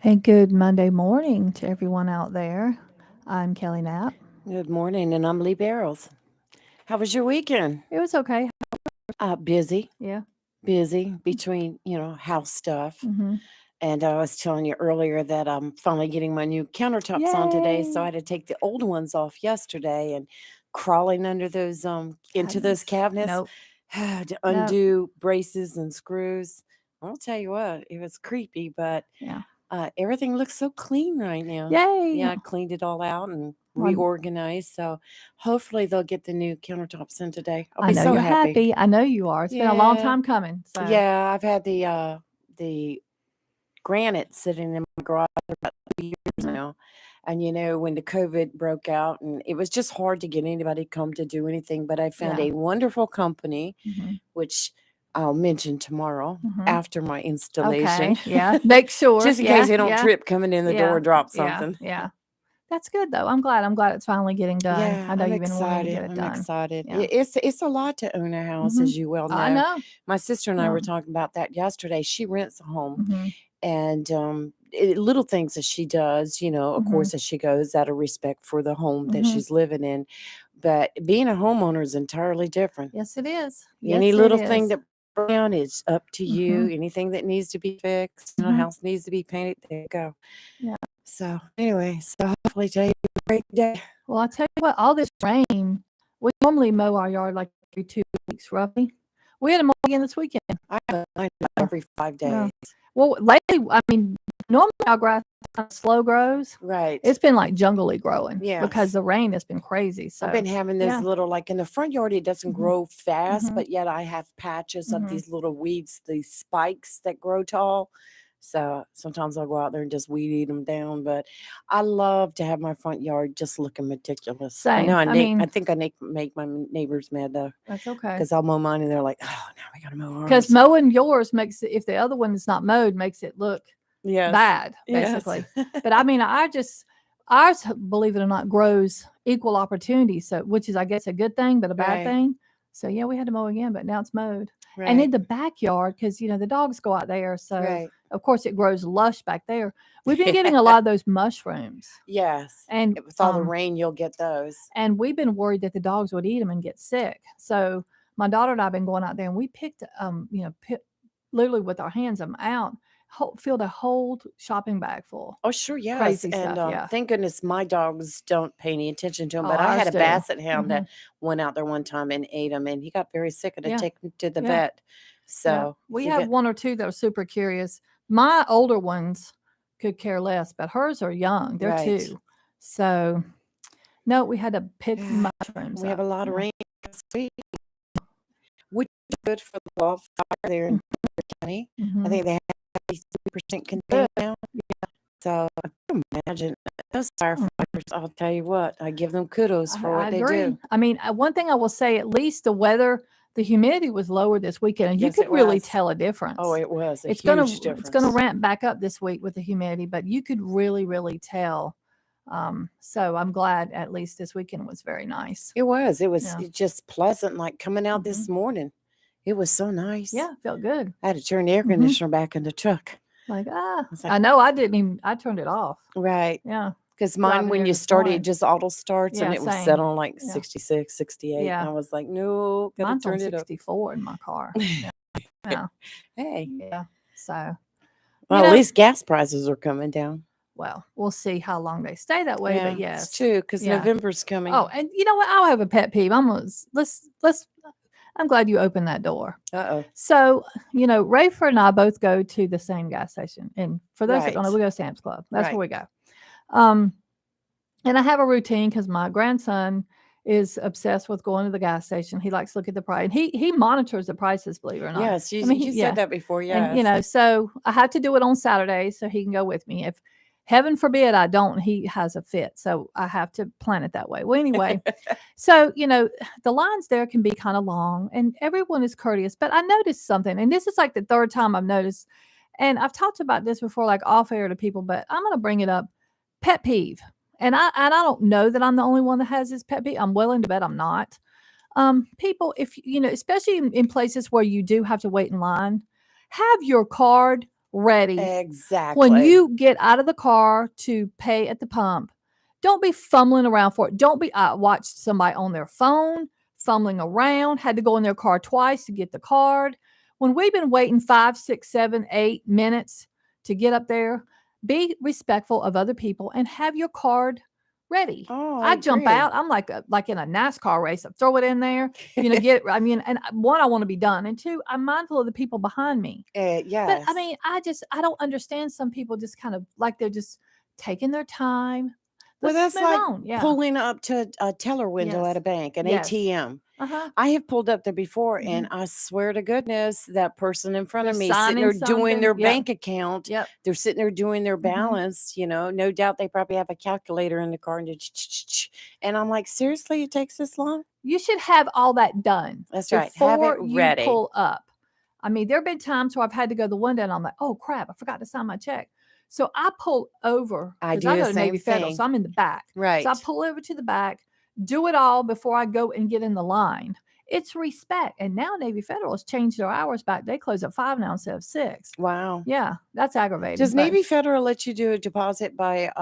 Hey, good Monday morning to everyone out there. I'm Kelly Knapp. Good morning, and I'm Lee Barrels. How was your weekend? It was okay. Busy, Yeah. busy between house stuff. Mm-hmm. And I was telling you earlier that I'm finally getting my new countertops on today, so I Yay. had to take the old ones off yesterday and crawling under those into those Cabinets. cabinets Nope. to Nope. undo braces and screws. I'll tell you what, it was creepy, but Yeah. everything looks so clean right now. Yay. Yeah, I cleaned it all out and Well, reorganized. So hopefully they'll get the new countertops in today. I'll I be know so you're happy. happy. I know you are. It's been a long Yeah. time coming. So, Yeah, I've had the granite sitting in my garage for about 2 years now. And when the COVID broke out, and it was just hard to get anybody to come to do anything, but I found yeah. a wonderful company, Mm-hmm. which I'll mention tomorrow Mm-hmm. after my installation, Okay. Yeah. Make sure. just in case Yeah. they don't Yeah. trip coming in the door Yeah. or drop Yeah. something. Yeah. That's good, though. I'm glad. I'm glad it's finally getting done. Yeah, I know I'm you've been wanting to get excited. it I'm done. excited. Yeah. It's a lot to own a house, Mm-hmm. as you well I know. know. My sister and I Yeah. were talking about that yesterday. She rents a home, Mm-hmm. and little things that she does, of Mm-hmm. course, as she goes, out of respect for the home that Mm-hmm. she's living in. But being a homeowner is entirely different. Yes, it is. Any Yes, it little thing is. that breaks down is up to you. Mhm. Anything that needs to be fixed, Mhm. house needs to be painted. There you go. Yeah. So anyway, so hopefully today will be a great day. Well, I tell you what, all this rain, we normally mow our yard like every 2 weeks, roughly. We had to mow again this weekend. I have mine Yeah. every 5 days. Yeah. Well, lately, I mean, normally our grass kind of slow grows. Right. It's been like jungly growing because Yes. the rain has been crazy. I've So, been having those yeah. little, like in the front yard, it doesn't Mhm. grow fast, Mhm. but yet I have patches of Mhm. these little weeds, these spikes that grow tall. So sometimes I'll go out there and just weed eat them down. But I love to have my front yard just looking meticulous. I know Same. I I mean, think I make my neighbors mad though, that's okay. because I'll mow mine and they're like, "Oh, now we gotta mow Because ours." mowing yours makes it, if the other one is not mowed, makes it look Yes, bad, yes, basically. But I mean, ours, believe it or not, grows equal opportunity. So, which is, I guess, a good thing, but a bad right, thing. So, yeah, we had to mow again, but now it's mowed. And in right, the backyard, because, the dogs go out there. So, right. of course, it grows lush back there. We've been getting a lot of those mushrooms. Yes, And, with all the rain, you'll get those. we've been worried that the dogs would eat them and get sick. So, my daughter and I have been going out there and we picked, literally with our hands, them out, filled a whole shopping bag full. Oh, sure, yes, Crazy and, stuff, yeah. thank goodness my dogs don't pay any attention to them. Oh, But I had ours a do. basset hound that Mhm. went out there one time and ate them, and he got very sick, and had to Yeah, take him to the yeah, vet. yeah. So, We he have got 1 or 2 that are super curious. My older ones could care less, but hers are young, they're right. 2. So, no, we had to pick Yeah, mushrooms we have up. a lot of Yeah. rain this week, which is good for the wildfire there in County. I Mhm. think they have 3% Good. contained now. So, I can imagine those Mm. firefighters, I'll tell you what, I give them kudos for I what they agree. do. I mean, one thing I will say, at least the humidity was lower this weekend, and you Yes, could it really was. tell a Oh, difference. it was a It's gonna huge it's gonna difference. ramp back up this week with the humidity, but you could really, really tell. So I'm glad at least this weekend was very nice. It was. Yeah. Just pleasant, like coming out Hmm. this morning. It was so nice. Yeah, felt good. I had to turn the air Hmm. conditioner back in the truck. Like, It's like, I know I didn't even, I turned it off. right. Yeah. Because mine, Driving when here you this start it, it morning. just auto starts and Yeah, it was set same. on like Yeah. 66, 68. Yeah. And I was like, no, got to Mine's on turn it up. 64 in my car. Yeah. Yeah. Hey, Yeah. So, you well, at know, least gas prices are coming down. well, we'll see how long they stay that way, but Yeah, it's yes. true because Yeah. November's Oh, coming. and you know what? I'll have a pet peeve. Let's I'm glad you opened that door. Uh-oh. So, Rayford and I both go to the same gas station. And for those that don't know, Right, we go to Sam's Club. That's where right. we go. Um, and I have a routine because my grandson is obsessed with going to the gas station. He likes to look at the price. And he monitors the prices, believe it or not. Yes, I mean, you said yeah. that before. And Yes. so I have to do it on Saturdays so he can go with me. If heaven forbid I don't, he has a fit. So I have to plan it that way. Well, anyway, so the lines there can be kind of long and everyone is courteous. But I noticed something, and this is like the third time I've noticed, and I've talked about this before, like off air to people, but I'm gonna bring it up. Pet peeve. And I don't know that I'm the only one that has this pet peeve. I'm willing to bet I'm not. People, if especially in places where you do have to wait in line, have your card ready. When Exactly. you get out of the car to pay at the pump, don't be fumbling around for it. Don't be. I watched somebody on their phone fumbling around, had to go in their car twice to get the card. When we've been waiting 5, 6, 7, 8 minutes to get up there, be respectful of other people and have your card ready. Oh, I I jump agree. out. I'm like in a NASCAR race. I throw it in there. Get. I mean, and one, I want to be done, and two, I'm mindful of the people behind me. But Yes. I mean, I don't understand some people just kind of like they're just taking their time. Well, Let's that's move like on. Yeah. pulling up to a teller window at Yes. a bank, an Yes. ATM. Uh-huh. I have pulled up there before, and Mhm. I swear to goodness, that person in front They're of me sitting signing there doing their something. Yep. bank account. Yep. They're sitting there doing their Mhm. balance. No doubt they probably have a calculator in the car, and I'm like, seriously, it takes this long? You should have all that done That's right. Have it before you ready. pull up. I mean, there have been times where I've had to go to the window and I'm like, oh crap, I forgot to sign my check. So I pull over I because do I the go to Navy same Federal, so thing. I'm in the back. So I Right. pull over to the back, do it all before I go and get in the line. It's respect. And now Navy Federal has changed their hours back. They close at 5 now instead of 6. Wow. Yeah, that's aggravating. Does but Navy Federal let you do a deposit by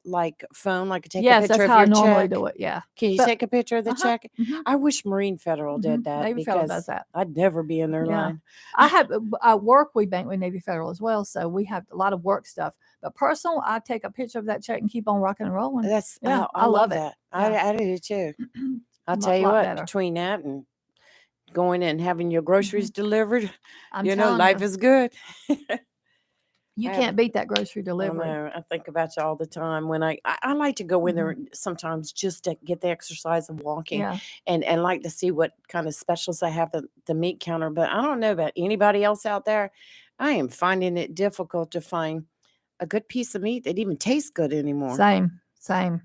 like phone, like take a yes, picture that's of how I your normally check? do it. Yeah. Can you But take a picture of the uh-huh. check? Mhm. I wish Marine Federal did Mhm. that Navy Federal does because that. I'd never be in their Yeah. line. I have at work, we bank with Navy Federal as well, so we have a lot of work stuff. But personal, I take a picture of that check and keep on rocking and rolling. That's Yeah, I I love love it. that. Yeah. I do too. I'll Lot tell you lot what, better. between that and going and having your groceries Mhm. delivered, I'm telling life you, is good. you I have can't beat that grocery I delivery. know. I think about you all the time when I like to go in there Mhm. sometimes just to get the exercise of walking Yeah. and like to see what kind of specials they have at the meat counter. But I don't know about anybody else out there. I am finding it difficult to find a good piece of meat that even tastes good anymore. Same. Same.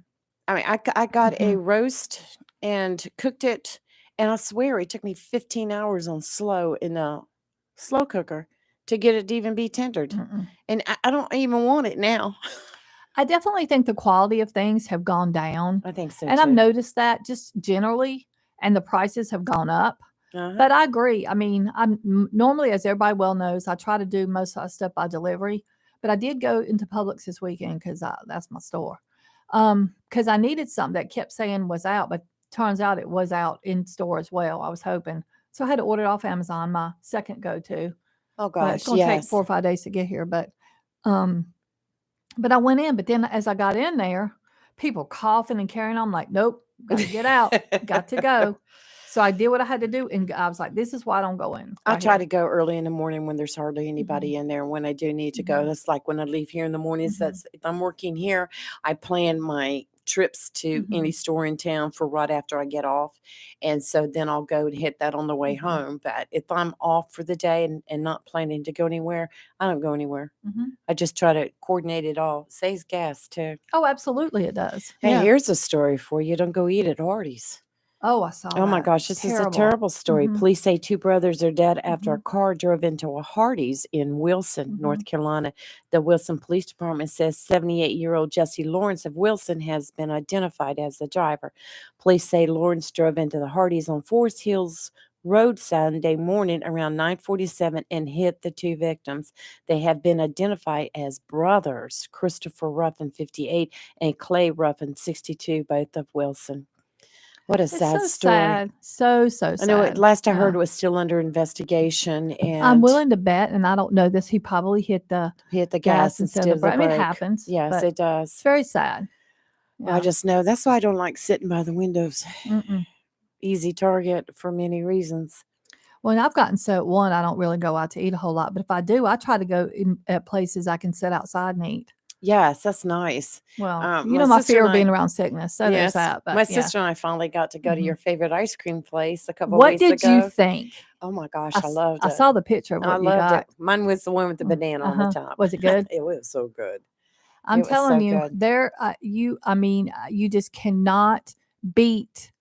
I mean, I got a Mhm. roast and cooked it, and I swear it took me 15 hours on slow in a slow cooker to get it to even be tendered. Mm-mm. And I don't even want it now. I definitely think the quality of things have gone down, I think so and I've too. noticed that just generally, and the prices have gone up. Uh-huh. But I agree. I mean, normally, as everybody well knows, I try to do most of that stuff by delivery. But I did go into Publix this weekend because that's my store. Because I needed something that kept saying was out, but turns out it was out in store as well. I was hoping, so I had to order it off Amazon. My second go to, Oh but it's gosh, going to take yes. 4 or 5 days to get here. But I went in. But then as I got in there, people coughing and carrying on. I'm like, nope, got to get out, got to go. So I did what I had to do, and I was like, "This is why I don't go in." I Right try here. to go early in the morning when there's hardly Mhm. anybody in there. When I do need to go, Mhm. that's like when I leave here in the mornings. Mhm. That's if I'm working here, I plan my trips to any Mhm. store in town for right after I get off. And so then I'll go and hit that on the way Mhm. home. But if I'm off for the day and not planning to go anywhere, I don't go anywhere. Mhm. I just try to coordinate it all. Saves gas too. Oh, absolutely, it does. Hey, Yeah. here's a story for you. Don't go eat at Hardee's. Oh, I saw Oh my that. gosh, this is a Terrible. terrible story. Mhm. Police say 2 brothers are dead after a Mhm. car drove into a Hardee's in Wilson, North Mhm. Carolina. The Wilson Police Department says 78-year-old Jesse Lawrence of Wilson has been identified as the driver. Police say Lawrence drove into the Hardee's on Forest Hills Road Sunday morning around 9:47 and hit the 2 victims. They have been identified as brothers, Christopher Ruffin, 58, and Clay Ruffin, 62, both of Wilson. What a It's sad so story. sad. So I know it sad. last I heard Yeah. it was still under investigation I'm and willing to bet, and I don't know this, he probably hit the hit the gas gas instead instead of of the the brake. I mean, it brake. happens, Yes, but it it's does. very sad. Well, I Yeah. just know that's why I don't like sitting by the windows. Mm-mm. Easy target for many reasons. Well, I've gotten so one, I don't really go out to eat a whole lot, but if I do, I try to go at places I can sit outside and eat. Yes, that's nice. Well, My my sister fear and of being I, around sickness, so there's yes, that. my But yeah. sister and I finally got to go to Mhm. your favorite ice cream place a couple What weeks did you ago. think? Oh my gosh, I loved I it. saw the picture of I what you loved it. got. Mine was the one with the banana on the top. Was it good? It was so good. I'm It was telling so you, good. you just cannot beat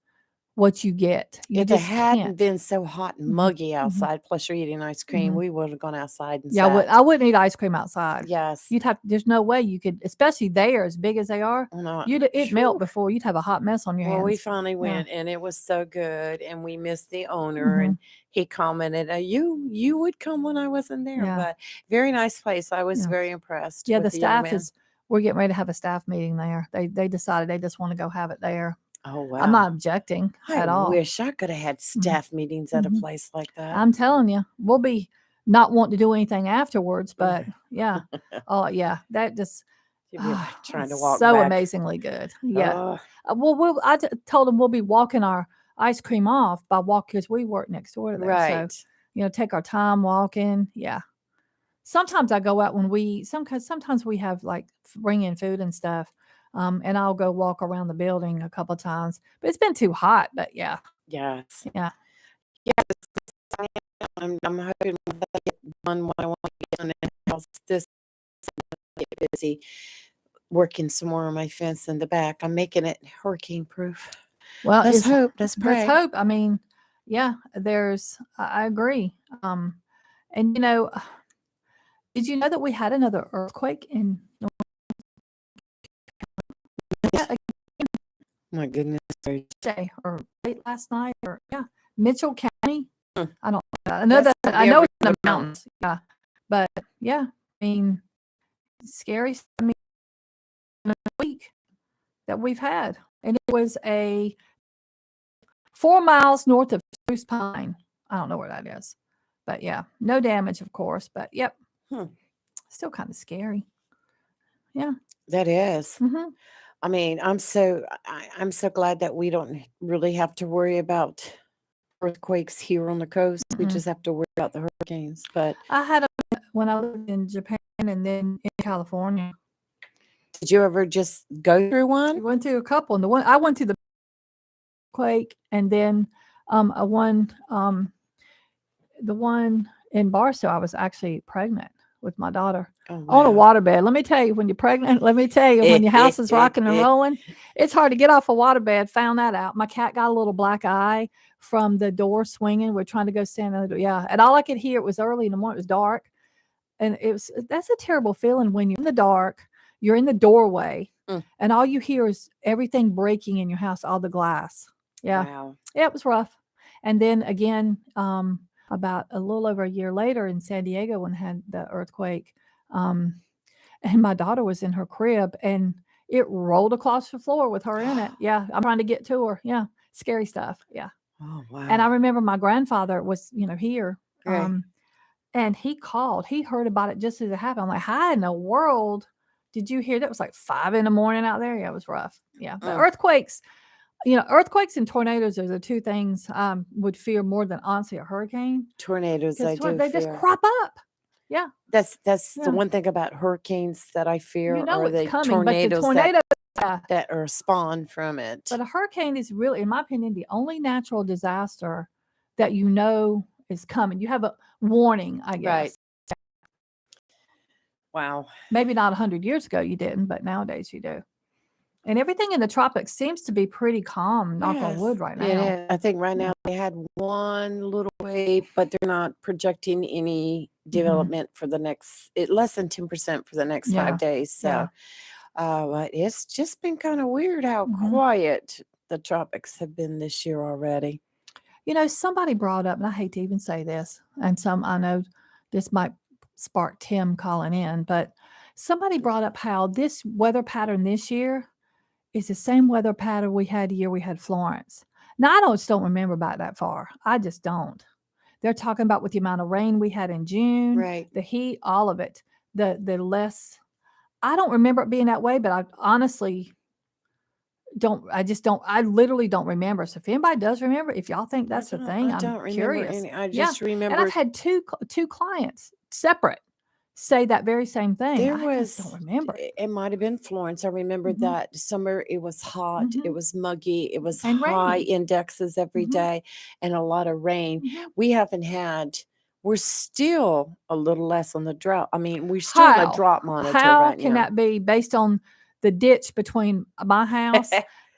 what you get. You If it just hadn't can't. been so hot and Mhm, muggy mhm, outside, plus you're eating ice cream, mhm. we would have gone outside and Yeah, sat. I wouldn't eat ice cream outside. Yes. You'd have there's no way you could, especially there, as big as they are, No, it'd melt phew. before you'd have a hot mess on your Well, we hands. finally Yeah. went, and it was so good, and we missed the owner, Mhm. and he commented, "You would come when I wasn't there." Yeah. But very nice place. I was Yeah. very impressed Yeah, with the the young staff man. we're getting ready to have a staff meeting there. They decided they just want to go have it there. Oh I'm wow! not objecting I at all. wish I could have had Mhm, staff meetings at a mhm. place like that. I'm telling you, we'll be not wanting to do anything afterwards, but yeah. Oh, yeah, that just You'd be like trying to it's walk so back. amazingly good. Yeah. Oh, I told them we'll be walking our ice cream off by walk because we work next door to there. So, right. take our time walking. Yeah. Sometimes I go out when sometimes we have like bring in food and stuff. And I'll go walk around the building a couple times, but it's been too hot. But yeah, Yes. yeah. Yes. I'm hoping when I get done what I want to get done in the house this get busy working some more on my fence in the back. I'm making it hurricane proof. Well, Let's hope. Let's let's pray. hope. I mean, yeah, I agree. And did you know that we had another earthquake in yeah, My goodness gracious. day or late last night or yeah, Mitchell County? Hmm. I don't I know That's that gotta I be know over it's in the the mountains. Yeah. But yeah, I mean, scary. I mean, a week that we've had. And it was 4 miles north of Spruce Pine. I don't know where that is. But yeah, no damage, of course. But yep, Hmm. still kind of scary. Yeah. That is. Hmm. I mean, I'm so glad that we don't really have to worry about earthquakes here on the coast. We Mm-mm. just have to worry about the hurricanes. But I had them when I lived in Japan and then in California. did you ever just go through We one? went to a couple, and I went to the quake, and then the one in Barstow. I was actually pregnant with my daughter Oh on a wow. waterbed. Let me tell you, when you're pregnant, let me tell you, when your house is rocking and rolling, it's hard to get off a waterbed. Found that out. My cat got a little black eye from the door swinging. We're trying to go stand in the door. Yeah, and all I could hear, it was early in the morning. It was dark, and that's a terrible feeling when you're in the dark. You're in the doorway, Mm. and all you hear is everything breaking in your house, all the glass. Yeah, Wow. yeah, it was rough. And then again, about a little over a year later in San Diego when had the earthquake, um, and my daughter was in her crib and it rolled across the floor with her in it. Yeah, I'm trying to get to her. Yeah, scary stuff. Yeah. Oh And I wow. remember my grandfather was, here, Right. and he called. He heard about it just as it happened. I'm like, "How in the world did you hear that?" It was like 5 in the morning out there. Yeah, it was rough. Yeah, but Mm. earthquakes and tornadoes are the two things I would fear more than honestly a hurricane Tornadoes, I because do they just fear. crop up. Yeah, That's the yeah. one thing about hurricanes that I fear You know are it's the coming, but the tornadoes tornado, yeah. that are spawned from it. But a hurricane is really, in my opinion, the only natural disaster that you know is coming. You have a warning, I Right. guess. Wow. Maybe not 100 years ago you didn't, but nowadays you do. And everything in the tropics seems to be pretty calm, knock on Yes, wood right it now. is. I think right Yeah. now they had one little wave, but they're not projecting any Mhm. development for the next less than 10% for the next Yeah. 5 days. Yeah. So but it's just been kind of weird how Mhm. quiet the tropics have been this year already. Somebody brought up, and I hate to even say this, and I know this might spark Tim calling in, but somebody brought up how this weather pattern this year is the same weather pattern we had the year we had Florence. Now, I just don't remember back that far. I just don't. They're talking about with the amount of rain we had in June, Right. the heat, all of it. The less. I don't remember it being that way, but I honestly don't. I literally don't remember. So if anybody does remember, if y'all think that's the thing, I I'm don't remember curious. any. I Yeah, just and remember I've had two clients separate say that very same thing. there I just don't was remember it. it might have been Florence. I remember Mhm. that summer it was hot, it Mhm. was muggy, it was And high rainy. indexes every Mhm. day and a lot of rain. Mhm. We haven't had we're still a little less on the drought. I mean, we're still on a drought monitor How right can now. that be based on the ditch between my house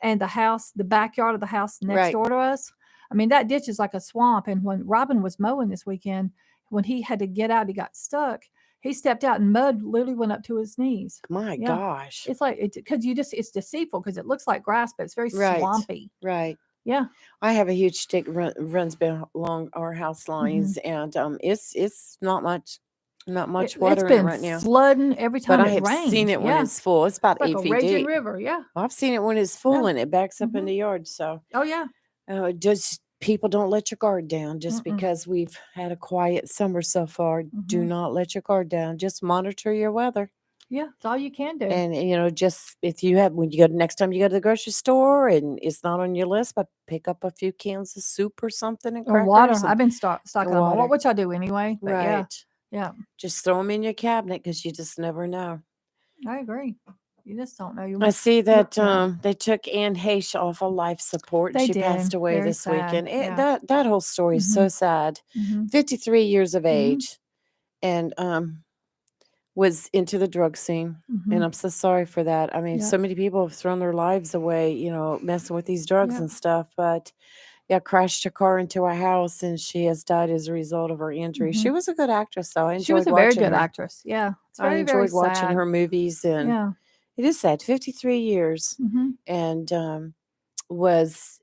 and the backyard of the house next Right. door to us. I mean, that ditch is like a swamp. And when Robin was mowing this weekend, when he had to get out, he got stuck. He stepped out and mud literally went up to his knees. My Yeah. gosh. It's like, because it's deceitful because it looks like grass, but it's very Right. swampy. Right. Yeah. I have a huge stick runs along our house lines, and it's not much It's water in it been right now. flooding every But time I it have seen rains. it when Yeah. it's full. It's about It's like 8 a feet raging deep. river. Yeah. I've seen it when it's full Yeah. and it backs up Mhm. in the yard. So Oh, yeah. just people don't let your guard down just Mm-mm. because we've had a quiet summer so far. Do Mhm. not let your guard down. Just monitor your weather. Yeah. It's all you can do. And just if you have when you go next time you go to the grocery store and it's not on your list, but pick up a few cans of soup or something and Or water. crackers I've been stocking them on water. which I do anyway. But yeah. Right. Yeah. Just throw them in your cabinet because you just never know. I agree. You just don't know. I see that Yeah. they took Anne Heche off of life support. They She passed did. away Very this sad. weekend. Yeah. That whole story is so Mhm. sad. Mhm. 53 years of Mhm. age, and was into the drug scene. And Mhm. I'm so sorry for that. I mean, Yeah. so many people have thrown their lives away, messing with these drugs Yeah. and stuff. But yeah, crashed her car into a house, and she has died as a result of her injury. She Mhm. was a good actress, though. I She was enjoyed a very watching good her. actress. Yeah. It's I very, very enjoyed watching sad. her movies, and Yeah. it is sad. 53 years, Mhm. and was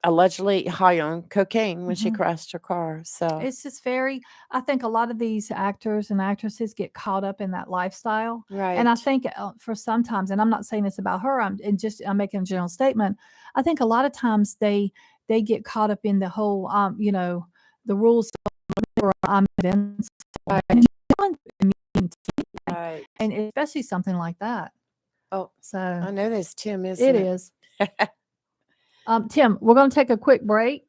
allegedly high on cocaine when she Mhm. crashed her car. So It's just very I think a lot of these actors and actresses get caught up in that lifestyle. And I right, think for sometimes, and I'm not saying this about her, I'm making a general statement. I think a lot of times they get caught up in the whole the rules for I'm invincible. And right. and especially something like that. Oh, So I know there's Tim, it isn't it? is. Tim, we're going to take a quick break.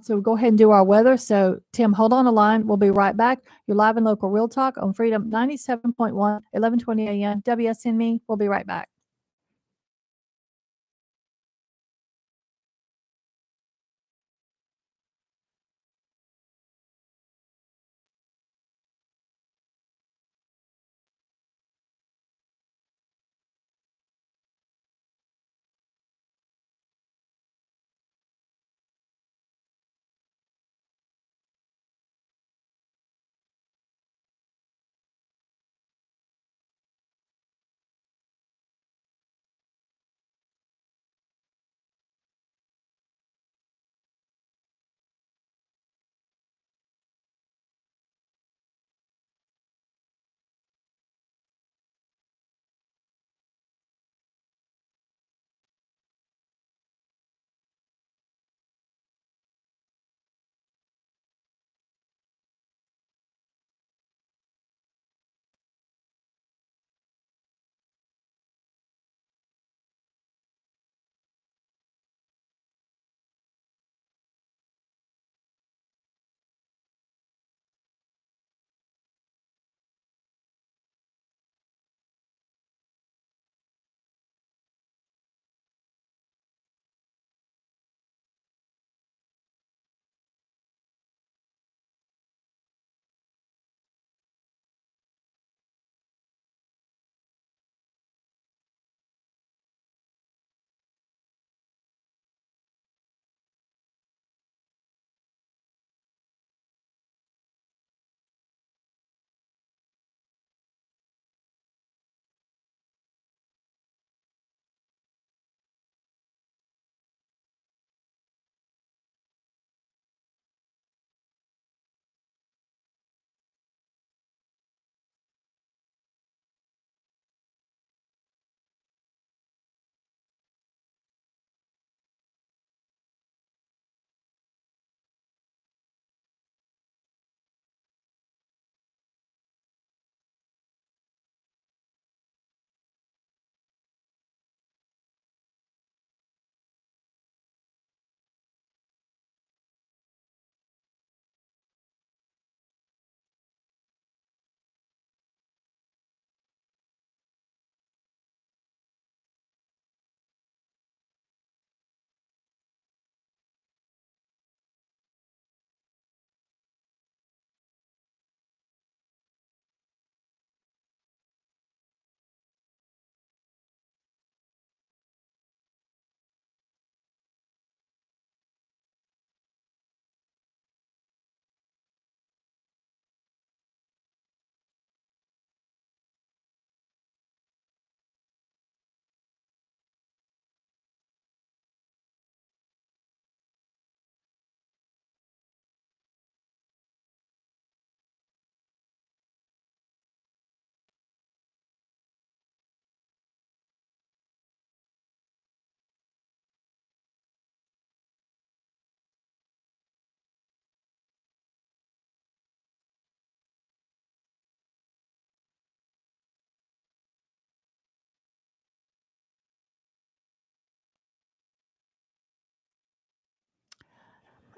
So go ahead and do our weather. So, Tim, hold on the line. We'll be right back. You're live and local Real Talk on Freedom 97.1, 1120 a.m. WSNMe. We'll be right back.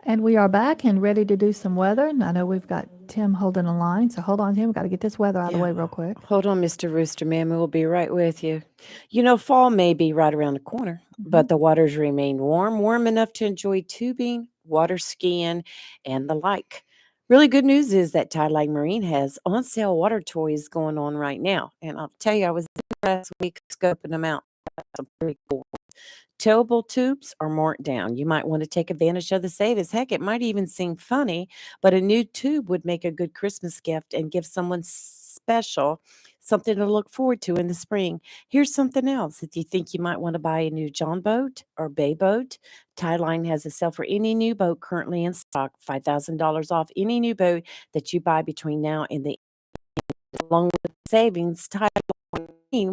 And we are back and ready to do some weather. And I know we've got Tim holding a line. So hold on, Tim. We've got to get this weather out of the way real quick. Hold on, Mr. Rooster Man. We'll be right with you. Fall may be right around the corner, Mm-hmm. but the waters remain warm enough to enjoy tubing, water skiing, and the like. Really good news is that Thailand Marine has on sale water toys going on right now. And I'll tell you, I was there last week scoping them out. Some pretty cool. Towable tubes are marked down. You might want to take advantage of the savings. Heck, it might even seem funny, but a new tube would make a good Christmas gift and give someone special something to look forward to in the spring. Here's something else. If you think you might want to buy a new John boat or Bay boat, Thailand has a sale for any new boat currently in stock, $5,000 off any new boat that you buy between now and the along with savings. Thailand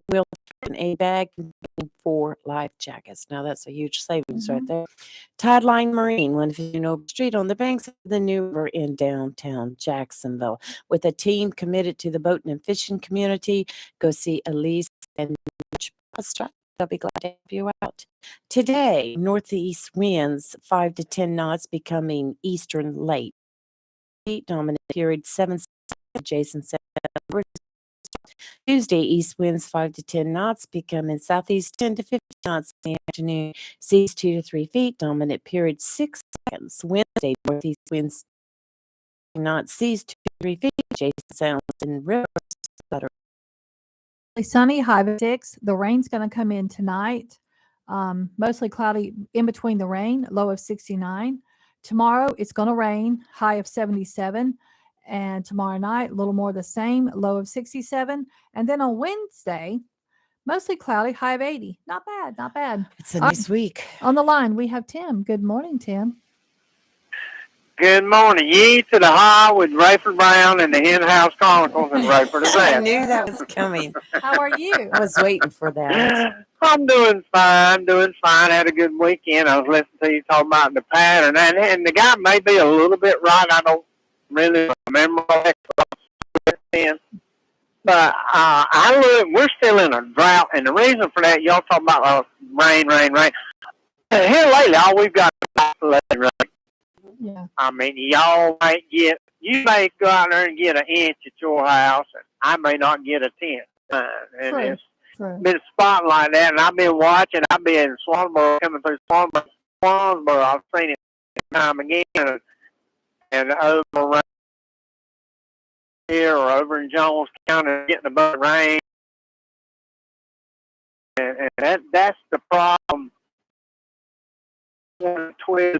will in a bag containing 4 life jackets. Now that's a huge savings right there. Thailand Marine, 159 Street on the banks of the New River in downtown Jacksonville. With a team committed to the boating and fishing community, go see Elise and they'll be glad to help you out. Today, northeast winds 5 to 10 knots becoming eastern late. Dominant period 7 Jason said. Tuesday, east winds 5 to 10 knots, becoming southeast 10 to 15 knots in the afternoon. Seas 2 to 3 feet, dominant period 6 seconds. Wednesday, northeast winds knots, seas 2 to 3 feet. Jason Sounds and rivers. Sunny, high of 6. The rain's going to come in tonight. Mostly cloudy in between the rain, low of 69. Tomorrow, it's going to rain, high of 77. And tomorrow night, a little more the same, low of 67. And then on Wednesday, mostly cloudy, high of 80. Not bad, not bad. It's a nice week. On the line, we have Tim. Good morning, Tim. Good morning. Ye to the high with Rayford Brown and the Hen House Chronicles and Rayford is I that. knew that was coming. How are you? I was waiting for that. I'm doing fine, Had a good weekend. I was listening to you talk about the pattern, and the guy may be a little bit right. I don't really remember that. But we're still in a drought, and the reason for that, y'all talk about rain. And here lately, all we've got is rain. Yeah. I mean, you may go out there and get an inch at your house, and I may not get a tenth. And True. it's True. been spotting like that, and I've been watching. I've been in Swansboro, coming through Swansboro. I've seen it time again, and over around here or over in Jones County, getting a bunch of rain, and that's the problem. We're still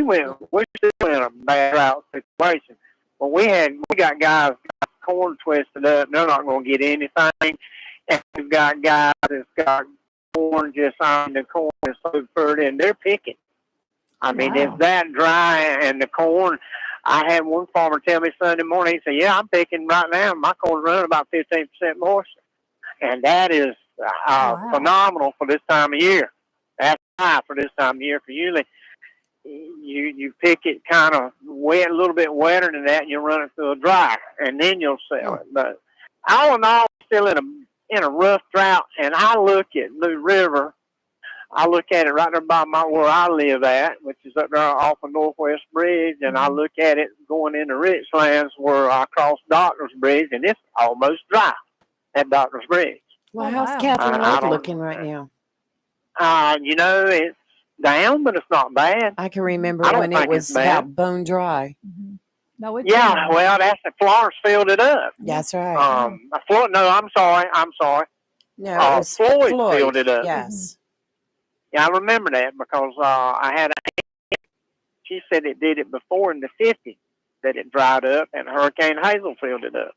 in a bad drought situation. Well, we got guys got corn twisted up. They're not going to get anything. And we've got guys that's got corn just on the corn is so pretty, and they're picking. I mean, it's that dry, and the corn. I had one farmer tell me Sunday morning. He said, "Yeah, I'm picking right now. My corn's running about 15% moisture, and that is phenomenal for this time of year. That's high for this time of year. For usually, you pick it kind of wet, a little bit wetter than that, and you run it through a dryer, and then you'll sell it. But all in all, still in a rough drought. And I look at New River. I look at it right there by where I live at, which is up there off of Northwest Bridge, and I look at it going into Richlands where I cross Doctor's Bridge, and it's almost dry at Doctor's Bridge. Well, how's Catherine Lake looking right now? It's down, but it's not bad. I can remember when it was about bone dry. Mm-hmm. No, it's well, that's the Florence filled it up. That's right. I'm sorry. No, it was Floyd filled it up. Yes. Yeah, I remember that because I had she said it did it before in the 50s, that it dried up, and Hurricane Hazel filled it up.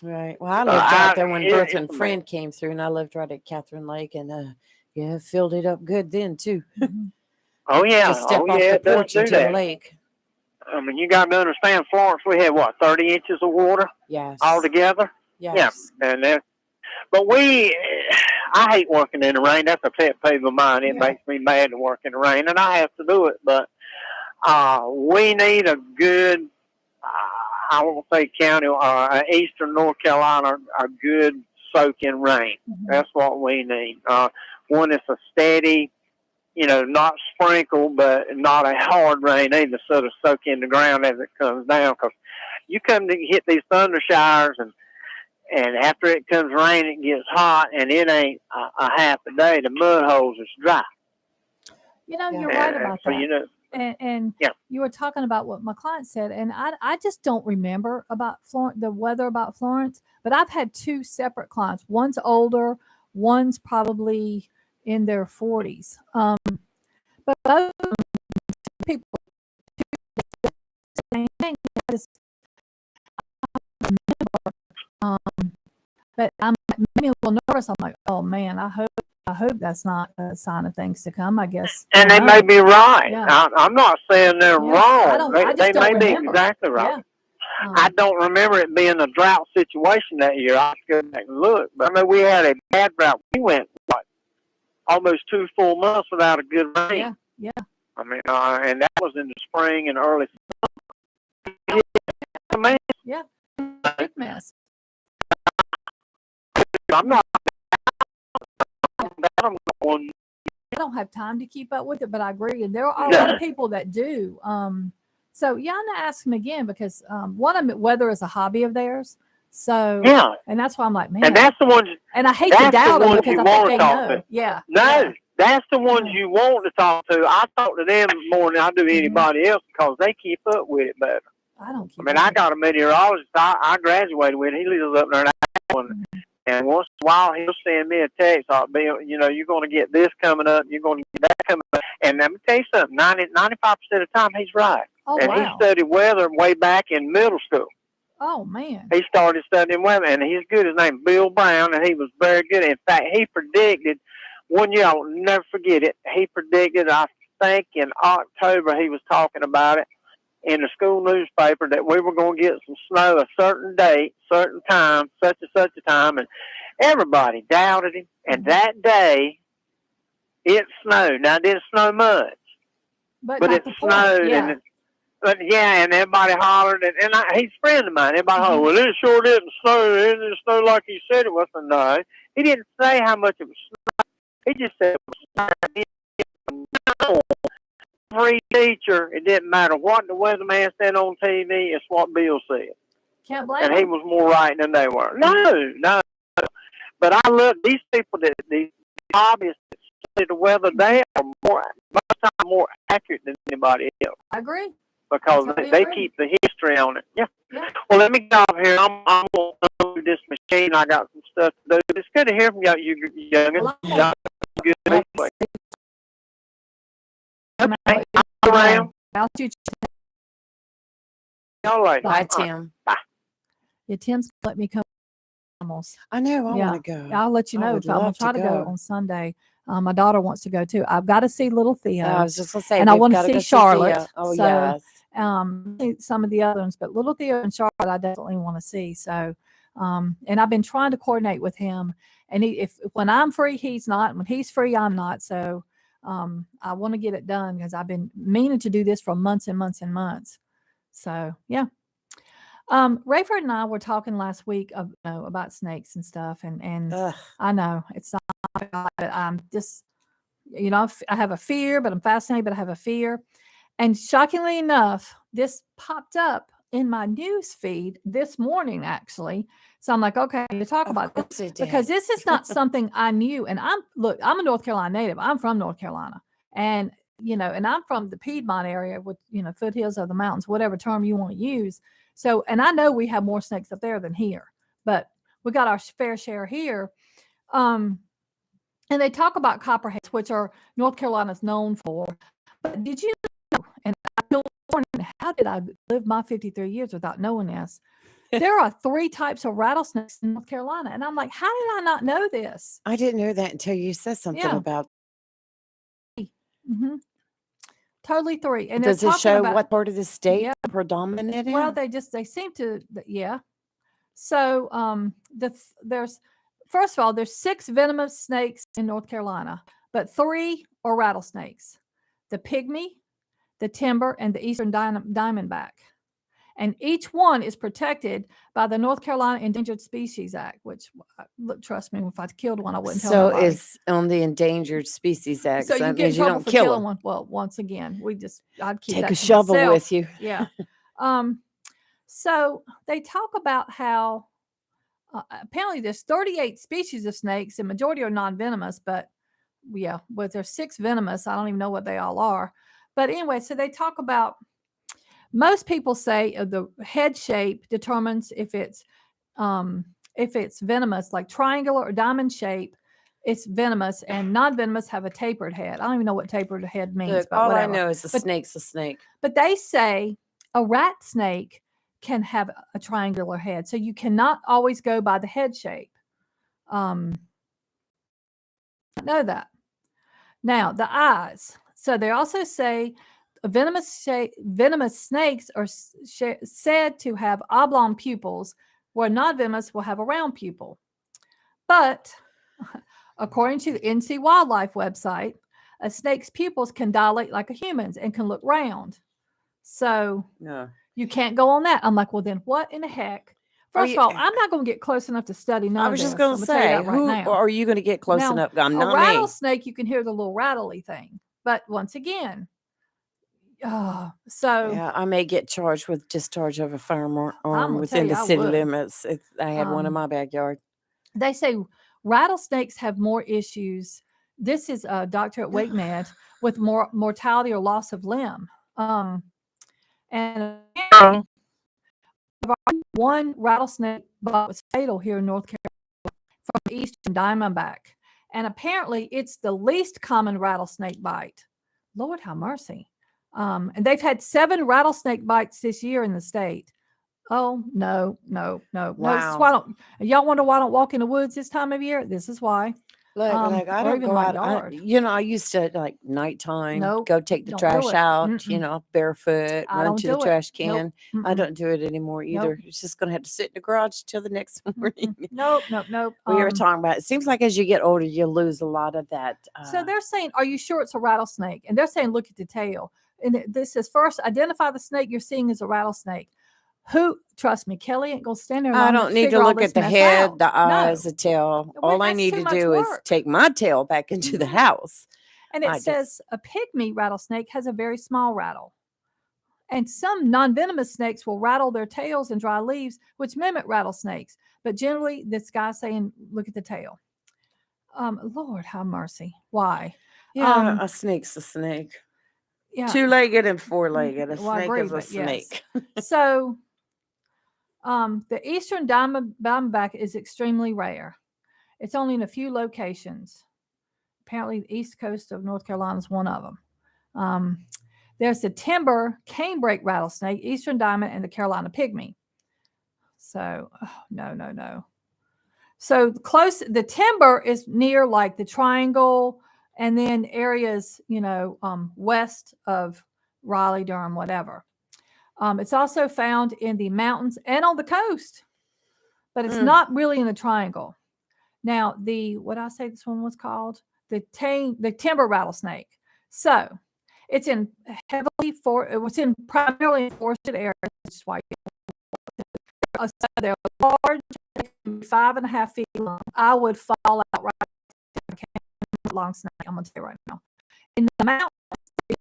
Right. Well, I lived out there when Bertrand Friend came through, and I lived right at Catherine Lake, and it filled it up good then too. Oh yeah, just step off the porch into the lake. I mean, you got to understand, Florence. We had 30 inches of water. Yes. Altogether. Yes. Yeah, and but I hate working in the rain. That's a pet peeve of mine. It makes me mad to work in the rain, and I have to do it. But we need a good, I won't say county, eastern North Carolina, a good soak in rain. That's what we need. One that's a steady, not sprinkled, but not a hard rain either, so to soak in the ground as it comes down. Because you come to hit these thunder showers, and after it comes rain, it gets hot, and it ain't a half a day. The mud holes is dry. You're right about so, that. And Yeah. you were talking about what my client said, and I just don't remember about the weather about Florence. But I've had two separate clients. One's older, one's probably in their 40s. But both of them, people do the same thing. I just remember, but I'm maybe a little nervous. I'm like, oh man, I hope that's not a sign of things to come. I guess. And they may be right. Yeah. I'm not saying they're wrong. I just They don't may remember. be exactly right. Yeah. I don't remember it being a drought situation that year. I have to go back and look. But I mean, we had a bad drought. We went, almost 2 full months without a good rain. Yeah. I mean, and that was in the spring and early summer. Yeah. Big mess. I'm not. I'm going. I don't have time to keep up with it, but I agree. And there are a lot of people that do. So yeah, I'm gonna ask them again because one of them, weather is a hobby of theirs. So Yeah. and that's why I'm like, man. And that's the ones. And I hate to doubt them because I think they talk know. to. Yeah. No, Yeah. that's the ones you want to talk to. I talk to them more than I do anybody else because they keep up with it better. I don't keep. I mean, I got a meteorologist I graduated with. He lives up there in Ireland. And once in a while, he'll send me a text. I'll be, you're going to get this coming up. You're going to get that coming up. And let me tell you something. 95% of the time, he's right. Oh, and wow. he studied weather way back in middle school. Oh, man. He started studying weather, and he's good. His name's Bill Brown, and he was very good. In fact, he predicted one year, I'll never forget it. He predicted, I think in October, he was talking about it in the school newspaper that we were going to get some snow a certain date, certain time, such and such a time, and everybody doubted him. And that day, it snowed. Now, it didn't snow much, but it snowed. Yeah. And everybody hollered, and he's a friend of mine. Everybody hollered, well, it sure didn't snow. It didn't snow like he said it was. No, he didn't say how much it was snow. He just said it was snow. Every teacher, it didn't matter what the weatherman said on TV, it's what Bill said. Can't blame and he him. was more right than they were. No. But I look, these people, these hobbyists that study the weather, they are more accurate than anybody else. I agree. Because they keep the history on it. Yeah. Well, let me get off here. I'm going to do this machine. I got some stuff to do. It's good to hear from you youngins. Y'all good anyway. Okay, I'm around. I'll shoot Y'all later. Bye, Tim. Bye. you. Tim's let me come. Almost. I know. I want to go. I'll let you I know would if I'm gonna love to try to go go. on Sunday. My daughter wants to go too. I've got to see Little Theo. I was just going to say, and I we've want to gotta see go Charlotte. Theo. Oh, So, yes. some of the other ones, but Little Theo and Charlotte, I definitely want to see. So, and I've been trying to coordinate with him. And when I'm free, he's not. When he's free, I'm not. So, I want to get it done because I've been meaning to do this for months and months and months. So, yeah. Rayford and I were talking last week about snakes and stuff, and I know it's not. I'm just, I have a fear, but I'm fascinated. But I have a fear, and shockingly enough, this popped up in my news feed this morning, actually. So I'm like, okay, to talk about this because this is not something I knew. And I'm a North Carolina native. I'm from North Carolina, and and I'm from the Piedmont area with foothills of the mountains, whatever term you want to use. So, and I know we have more snakes up there than here, but we got our fair share here. And they talk about copperheads, which are North Carolina's known for. But did you know, and I know, how did I live my 53 years without knowing this? There are 3 types of rattlesnakes in North Carolina. And I'm like, how did I not know this? I didn't know that until you said something about. Mm-hmm. Totally 3. And does it show what part of the state predominant in? Well, they seem to, yeah. So there's, first of all, there's 6 venomous snakes in North Carolina, but 3 are rattlesnakes: the pygmy, the timber, and the eastern diamondback. and each one is protected by the North Carolina Endangered Species Act, which, look, trust me, if I killed one, I wouldn't tell So nobody. it's on the Endangered Species Act. So So you that get in means you trouble don't for kill killing them. one. Well, once again, I'd keep Take that a to shovel myself. with you. Yeah. So they talk about how apparently there's 38 species of snakes, and majority are non-venomous, but yeah, but there's 6 venomous. I don't even know what they all are. But anyway, so they talk about, most people say the head shape determines if it's venomous, like triangular or diamond shape, it's venomous, and non-venomous have a tapered head. I don't even know what tapered head means, Look, but all whatever. I know is a But- snake's a snake. But they say a rat snake can have a triangular head, so you cannot always go by the head shape. I know that. Now the eyes. So they also say venomous snakes are said to have oblong pupils, where non-venomous will have a round pupil. But according to the NC Wildlife website, a snake's pupils can dilate like a human's and can look round. So No. you can't go on that. I'm like, well, then what in the heck? First of all, I'm not going to get close enough to study none I of was this. just going to say, who are you going to get close Now, enough? I'm a not me. rattlesnake, you can hear the little rattly thing. But once again, so Yeah, I may get charged with discharge of a firearm gonna within tell the you, I city would. limits. I had one in my backyard. They say rattlesnakes have more issues. This is a doctor at WakeMed with more mortality or loss of limb. And one rattlesnake bite was fatal here in North Carolina from the eastern Diamondback. And apparently it's the least common rattlesnake bite. Lord have mercy. And they've had 7 rattlesnake bites this year in the state. Oh, no. Wow. This is why y'all wonder why I don't walk in the woods this time of year? This is why. Look, I don't go out. I used to like nighttime, go take the trash out, barefoot, run to the trash can. I don't do it anymore either. It's just going to have to sit in the garage till the next morning. Nope. We were talking about, it seems like as you get older, you lose a lot of that. So they're saying, are you sure it's a rattlesnake? And they're saying, look at the tail. And this says, first, identify the snake you're seeing as a rattlesnake. Trust me, Kelly ain't gonna stand there. I don't need to look at the head, the eyes, the tail. All I need to do is take my tail back into the house. And it says a pygmy rattlesnake has a very small rattle. And some non-venomous snakes will rattle their tails in dry leaves, which mimic rattlesnakes. But generally, this guy's saying, look at the tail. Lord have mercy. Why? Yeah, a snake's a snake. Yeah. 2-legged and 4-legged. A snake is a snake. Yes. So the eastern diamondback is extremely rare. It's only in a few locations. Apparently, the east coast of North Carolina is one of them. There's the timber canebrake rattlesnake, eastern diamond, and the Carolina pygmy. So, no. So the timber is near like the triangle, and then areas, west of Raleigh, Durham, whatever. It's also found in the mountains and on the coast, but it's not really in the triangle. Now, what did I say this one was called? The timber rattlesnake. So it's in primarily in forested areas, which is why they're large, 5.5 feet long. I would fall out right there. Long snake, I'm gonna tell you right now. In the mountains,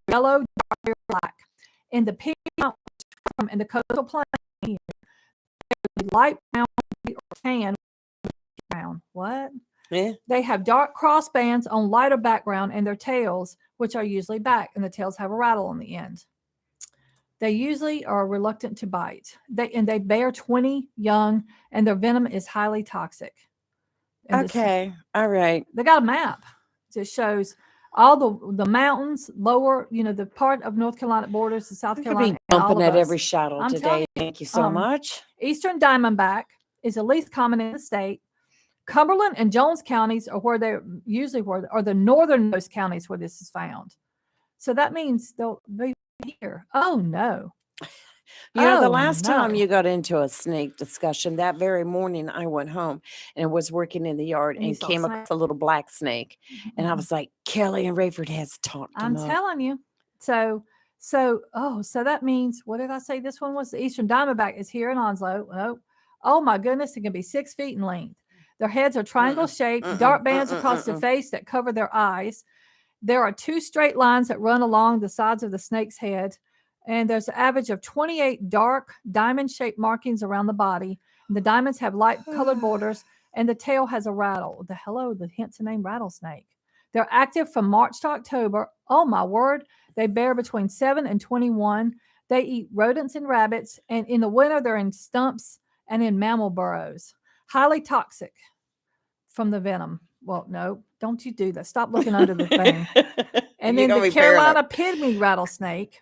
yellow, dark, or black. In the Pigment and the coastal plain, light brown or tan brown. What? Yeah. They have dark cross bands on lighter background, and their tails, which are usually back, and the tails have a rattle on the end. They usually are reluctant to bite. They bear 20 young, and their venom is highly toxic. And all right. They got a map that shows all the mountains, lower, the part of North Carolina borders to South Carolina. Be bumping at every shadow today. Thank you so much. Eastern Diamondback is the least common in the state. Cumberland and Jones counties are where they're usually are the northernmost counties where this is found. So that means they'll be here. Oh no. The last time you got into a snake discussion, that very morning I went home and was working in the yard and came across a little black snake. And I was like, Kelly and Rayford has talked. I'm telling you. So So, so that means, what did I say? This one was the Eastern Diamondback is here in Onslow. Oh my goodness, it can be 6 feet in length. Their heads are triangle shaped, dark bands across the face that cover their eyes. There are 2 straight lines that run along the sides of the snake's head, and there's an average of 28 dark diamond-shaped markings around the body. And the diamonds have light-colored borders, and the tail has a rattle. Hence the name rattlesnake. They're active from March to October. Oh my word! They bear between 7 and 21. They eat rodents and rabbits, and in the winter they're in stumps and in mammal burrows. Highly toxic from the venom. Well, no, don't you do that. Stop looking under the thing. And then the Carolina Pygmy Rattlesnake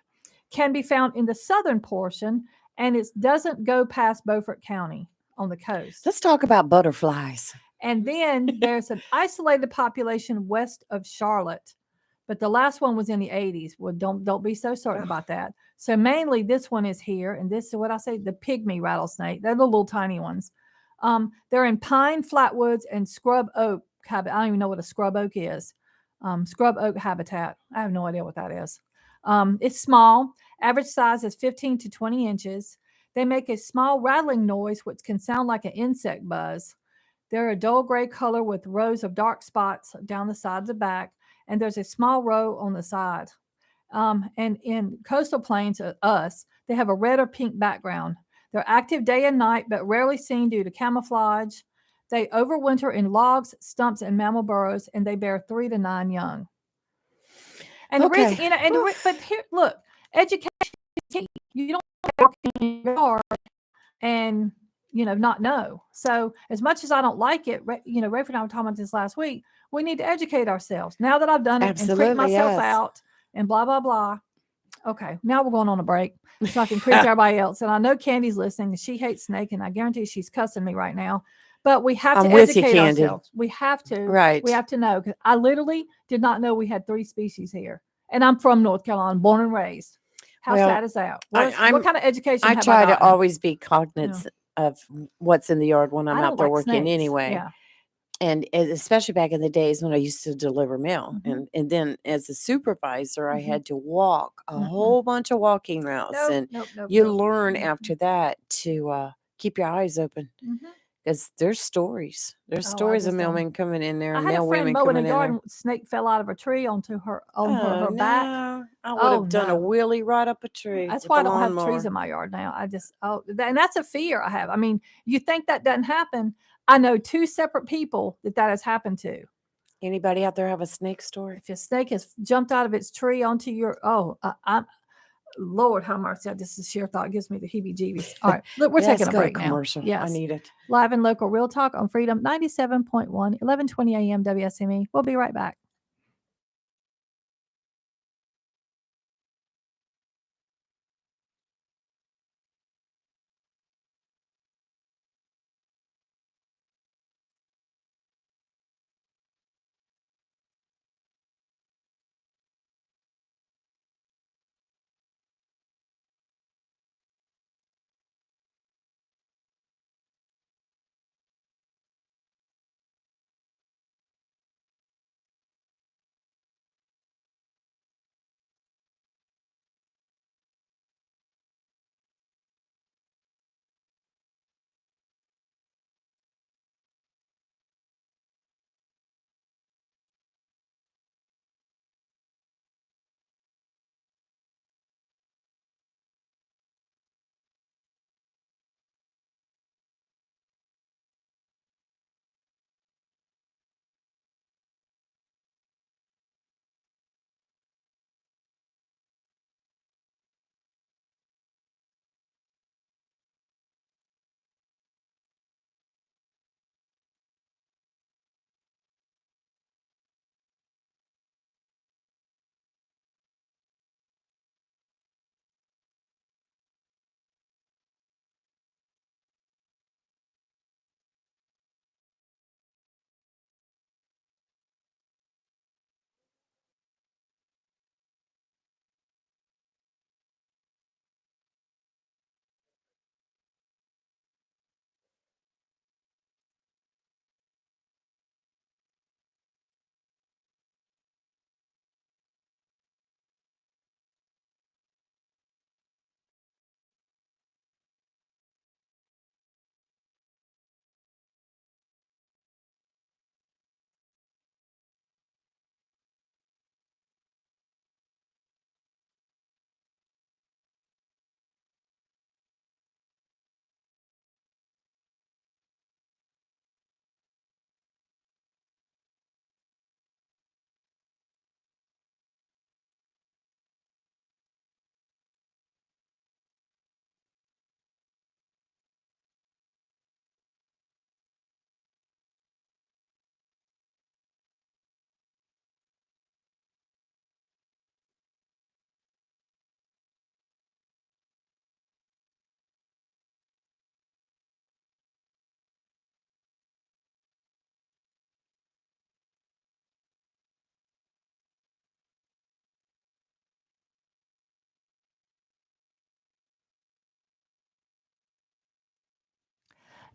can be found in the southern portion, and it doesn't go past Beaufort County on the coast. Let's talk about butterflies. And then there's an isolated population west of Charlotte, but the last one was in the 80s. Well, don't be so certain about that. So mainly this one is here, and this is what I say, the Pygmy Rattlesnake. They're the little tiny ones. They're in pine, flatwoods, and scrub oak habitat. I don't even know what a scrub oak is. Scrub oak habitat. I have no idea what that is. It's small. Average size is 15 to 20 inches. They make a small rattling noise, which can sound like an insect buzz. They're a dull gray color with rows of dark spots down the sides and back, and there's a small row on the side. And in coastal plains, they have a red or pink background. They're active day and night, but rarely seen due to camouflage. They overwinter in logs, stumps, and mammal burrows, and they bear 3 to 9 young. And the reason, but here, look, education is key. You don't work in your yard and not know. So as much as I don't like it, Rayford and I were talking about this last week. We need to educate ourselves. Now that I've done it and creep myself out and blah blah blah. Okay, now we're going on a break so I can creep everybody else. And I know Candy's listening, and she hates snake, and I guarantee she's cussing me right now. But we have to educate ourselves. We have to. Right. We have to know, because I literally did not know we had 3 species here. And I'm from North Carolina, born and raised. How sad is that? What kind of education have I try to gotten? always be cognizant of what's in the yard when I'm out there working snakes. anyway. Yeah. And especially back in the days when I used to deliver mail. And then as a supervisor, I had to walk a whole bunch of walking routes. You learn after that to keep your eyes open. Because there's stories. There's stories of mailmen coming in there and mail women coming in there. I had a friend mowing a garden. Snake fell out of a tree onto her back. I would have done a wheelie right up a tree. That's why I don't have trees in my yard now. And that's a fear I have. I mean, you think that doesn't happen. I know 2 separate people that has happened to. Anybody out there have a snake story? If a snake has jumped out of its tree onto your, Lord, how mercy. This is sheer thought gives me the heebie-jeebies. All right, look, we're taking a break now. Commercial. Yes. I need it. Live and local real talk on Freedom 97.1, 1120 a.m. WSME. We'll be right back.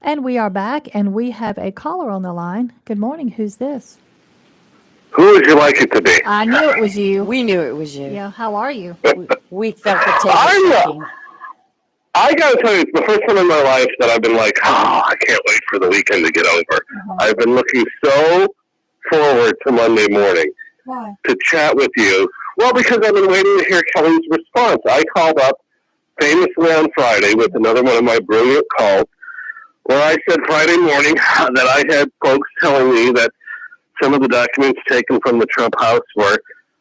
And we are back, and we have a caller on the line. Good morning. Who's this? Who would you like it to be? I knew it was you. We knew it was you. Yeah. How are you? We felt the table shaking. I gotta tell you, it's the first time in my life that I've been like, oh, I can't wait for the weekend to get over. I've been looking so forward to Monday morning. Why? To chat with you. Well, because I've been waiting to hear Kelly's response. I called up famously on Friday with another one of my brilliant calls where I said Friday morning that I had folks telling me that some of the documents taken from the Trump house were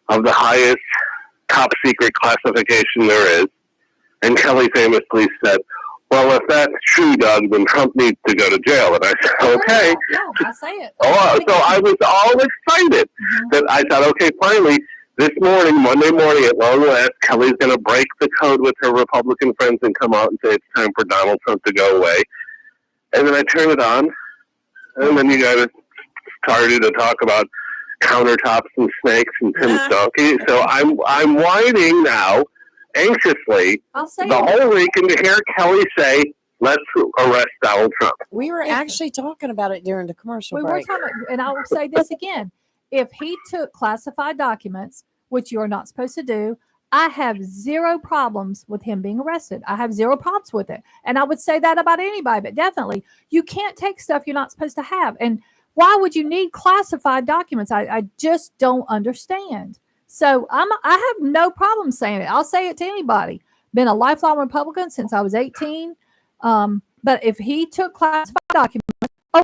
of the highest top secret classification there is. And Kelly famously said, well, if that's true, Doug, then Trump needs to go to jail. And I said, okay. Yeah, I say it. So I was all excited that I thought, okay, finally, this morning, Monday morning, at long last, Kelly's going to break the code with her Republican friends and come out and say it's time for Donald Trump to go away. And then I turned it on, and then you guys started to talk about countertops and snakes and Tim's donkey. So I'm waiting now, anxiously, the whole weekend to hear Kelly say, let's arrest Donald Trump. We were actually talking about it during the commercial break. Were talking, and I will say this again. If he took classified documents, which you are not supposed to do, I have zero problems with him being arrested. I have zero problems with it. And I would say that about anybody, but definitely you can't take stuff you're not supposed to have. And why would you need classified documents? I just don't understand. So I have no problem saying it. I'll say it to anybody. Been a lifelong Republican since I was 18. But if he took classified documents, I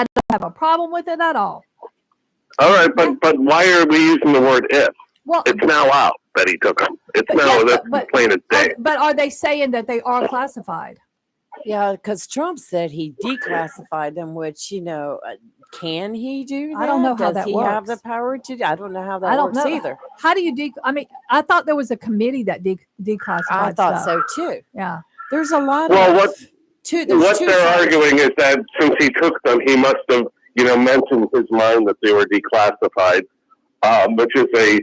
don't have a problem with it at all. All right, but why are we using the word if? Well, it's now out that he took them. It's now plain as day. But are they saying that they are classified? Yeah, because Trump said he declassified them, which, can he do that? I don't know how that works. Does he have the power to do? I don't know how that works either. How do you I thought there was a committee that declassified I thought stuff. so too. Yeah. There's a lot what they're arguing is that since he took them, he must have, mentioned his mind that they were declassified, which is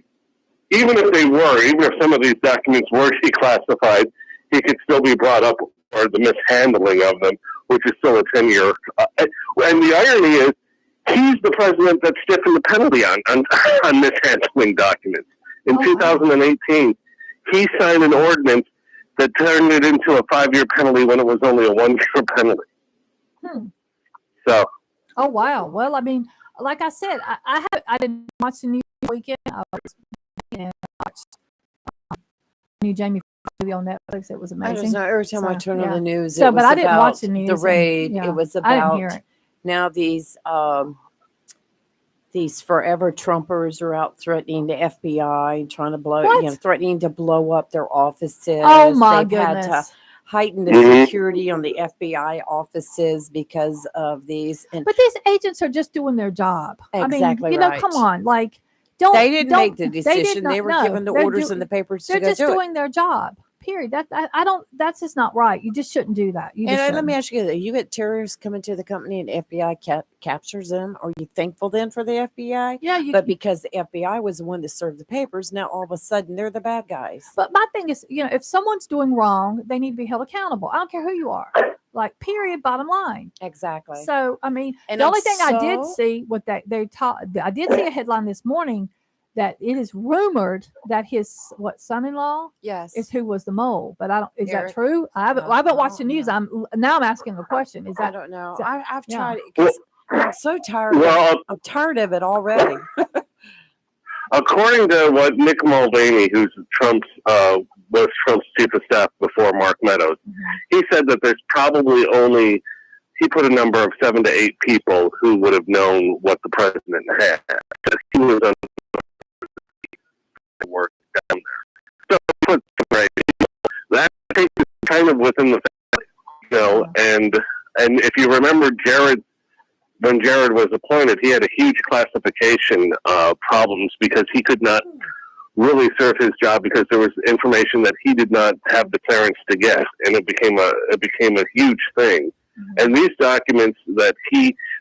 even if some of these documents were declassified, he could still be brought up for the mishandling of them, which is still a 10-year. And the irony is, he's the president that stiffened the penalty on mishandling documents. In 2018, he signed an ordinance that turned it into a 5-year penalty when it was only a 1-year penalty. So. Oh wow! Well, like I said, I didn't watch the news weekend. I watched new Jamie movie on Netflix. It was amazing. I just know every time I turn on the news. So, but I didn't watch the news. The raid. It was about. I didn't hear it. Now these forever Trumpers are out threatening the FBI, trying to threatening to blow up their offices. Oh my goodness! Had to heighten the security on the FBI offices because of these. But these agents are just doing their job. Exactly. Come on, they didn't make the decision. They were given the orders in the papers to go do it. They're just doing their job. Period. That's just not right. You just shouldn't do that. Let me ask you: you get terrorists coming to the company and the FBI captures them. Are you thankful then for the FBI? Yeah, but because the FBI was the one that served the papers, now all of a sudden they're the bad guys. But my thing is, if someone's doing wrong, they need to be held accountable. I don't care who you are. Period. Bottom line. Exactly. So the only thing I did see what I did see a headline this morning that it is rumored that his son-in-law is who was the mole, but I don't. Is that true? I haven't watched the news. I'm asking a question. Is that? I don't know. I've tried it because I'm so tired. I'm tired of it already. According to what Nick Mulvaney, who's was Trump's chief of staff before Mark Meadows, he said that there's probably only. He put a number of 7 to 8 people who would have known what the president had. He was on work down there. So that I think is kind of within the family, and if you remember when Jared was appointed, he had a huge classification problems because he could not really serve his job because there was information that he did not have the clearance to get, and it became a huge thing. And these documents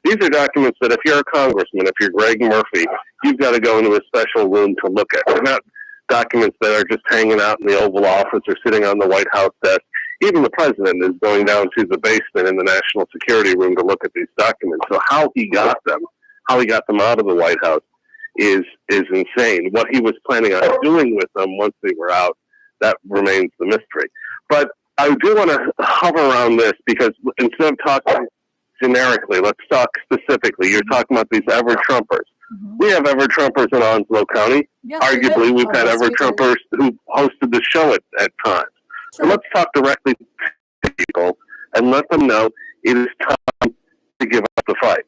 these are documents that if you're a congressman, if you're Greg Murphy, you've got to go into a special room to look at. They're not documents that are just hanging out in the Oval Office or sitting on the White House desk. even the president is going down to the basement in the national security room to look at these documents. So how he got them out of the White House is insane. What he was planning on doing with them once they were out, that remains the mystery. But I do want to hover around this because instead of talking generically, let's talk specifically. You're talking about these ever-Trumpers. Mm-hmm. We have ever-Trumpers in Onslow County. Yes, Arguably, we've had yes, we do. ever-Trumpers who hosted the show at times. So Sure. let's talk directly to people and let them know it is time to give up the fight.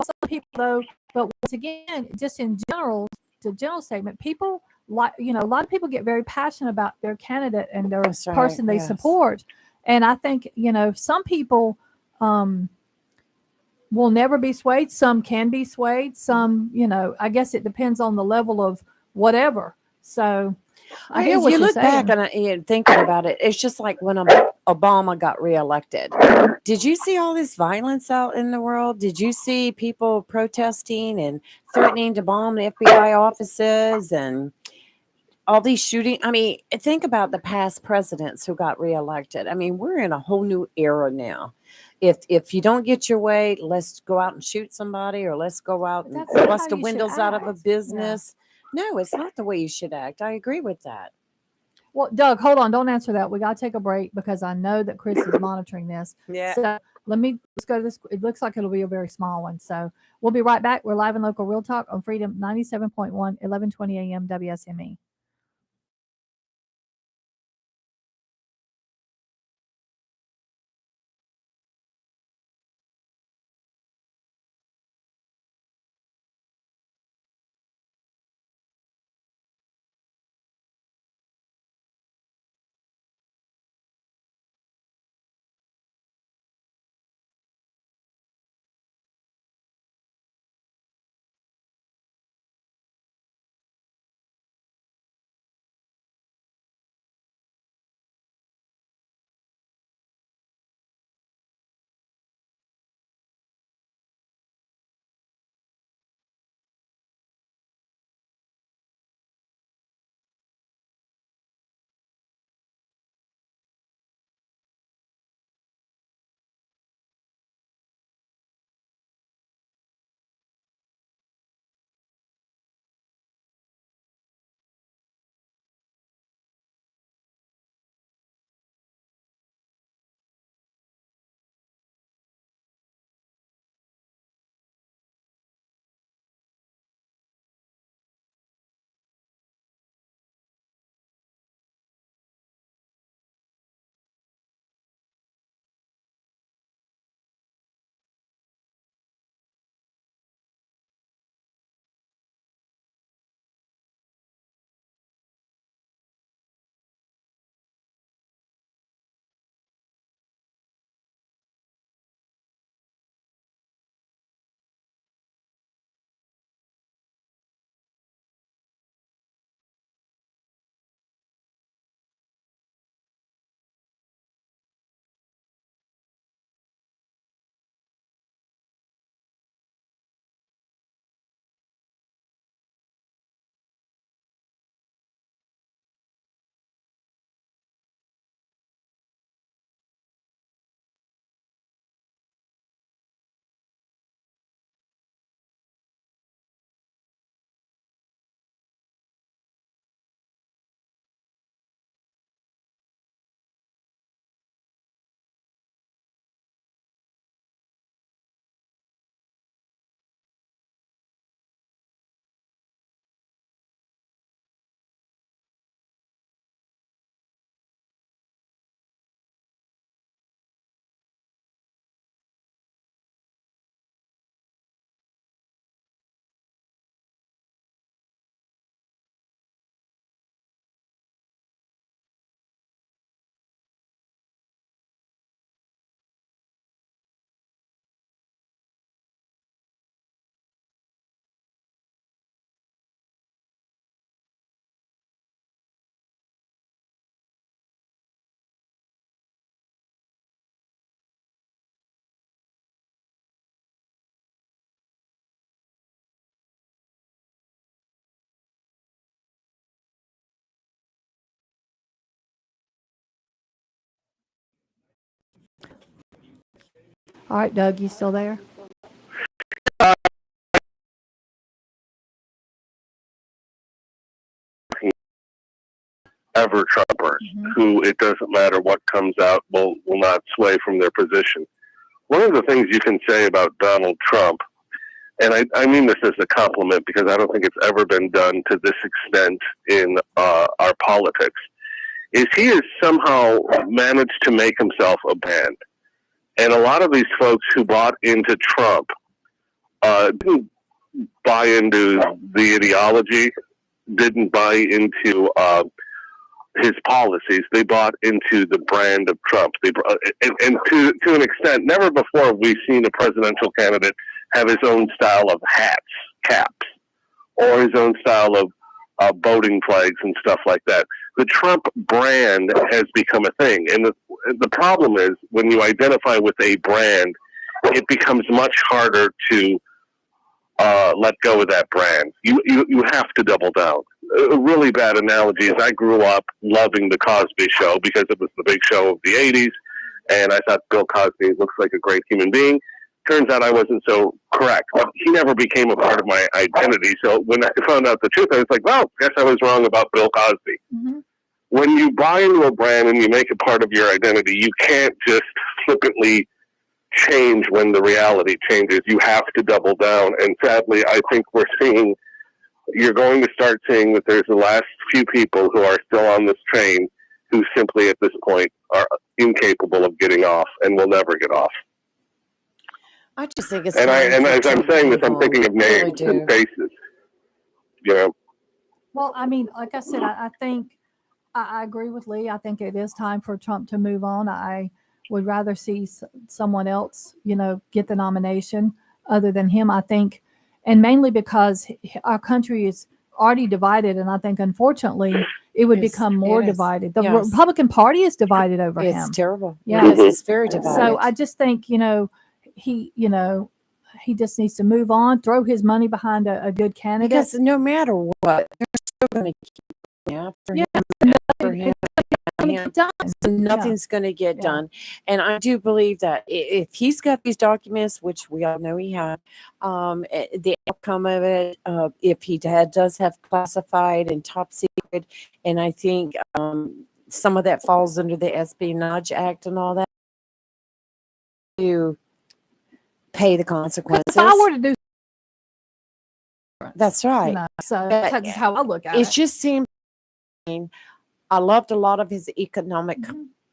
Some people, though, but once again, just in general, the general statement, people like, a lot of people get very passionate about their candidate and their That's right, person they yes. support. And I think, some people will never be swayed. Some can be swayed. Some, I guess it depends on the level of whatever. So I hear If what you you're look back saying. and thinking about it, it's just like when Obama got reelected. Did you see all this violence out in the world? Did you see people protesting and threatening to bomb the FBI offices and all these shooting? I mean, think about the past presidents who got reelected. I mean, we're in a whole new era now. If you don't get your way, let's go out and shoot somebody, or let's go out and That's not bust how the you should windows out of a act. business. No, it's not the way you should act. I agree with that. Well, Doug, hold on. Don't answer that. We got to take a break because I know that Chris is monitoring this. Yeah. So let's go to this. It looks like it'll be a very small one. So we'll be right back. We're live and local Real Talk on Freedom 97.1, 1120 a.m. WSME. All right, Doug, you still there? Ever Trumpers who, it doesn't matter what comes out, will not sway from their position. One of the things you can say about Donald Trump, and I mean this as a compliment because I don't think it's ever been done to this extent in our politics, is he has somehow managed to make himself a brand. And a lot of these folks who bought into Trump didn't buy into the ideology, didn't buy into his policies. They bought into the brand of Trump. And to an extent, never before have we seen a presidential candidate have his own style of hats, caps, or his own style of voting flags and stuff like that. The Trump brand has become a thing. And the problem is when you identify with a brand, it becomes much harder to let go of that brand. You have to double down. A really bad analogy is I grew up loving The Cosby Show because it was the big show of the 80s, and I thought Bill Cosby looks like a great human being. Turns out I wasn't so correct. He never became a part of my identity, so when I found out the truth, I was like, well, I guess I was wrong about Bill Cosby. Mm-hmm. When you buy into a brand and you make it part of your identity, you can't just flippantly change when the reality changes. You have to double down, and sadly, I think you're going to start seeing that there's the last few people who are still on this train who simply at this point are incapable of getting off and will never get off. I just think it's and as I'm saying this, I'm thinking of names and faces. You know. Well, I mean, like I said, I think I agree with Lee. I think it is time for Trump to move on. I would rather see someone else, get the nomination other than him. I think. And mainly because our country is already divided, and I think, unfortunately, it would become more divided. The Republican Party is divided over him. It's terrible. Yes, it's very divided. So I just think, he just needs to move on, throw his money behind a good candidate. Because no matter what, they're still going to keep after him. Nothing's going to get done. And I do believe that if he's got these documents, which we all know he had, the outcome of it, if he does have classified and top secret, and I think some of that falls under the Espionage Act and all that, to pay the consequences. If I were to do, that's right. So that's how I look at it. It just seems. I loved a lot of his economic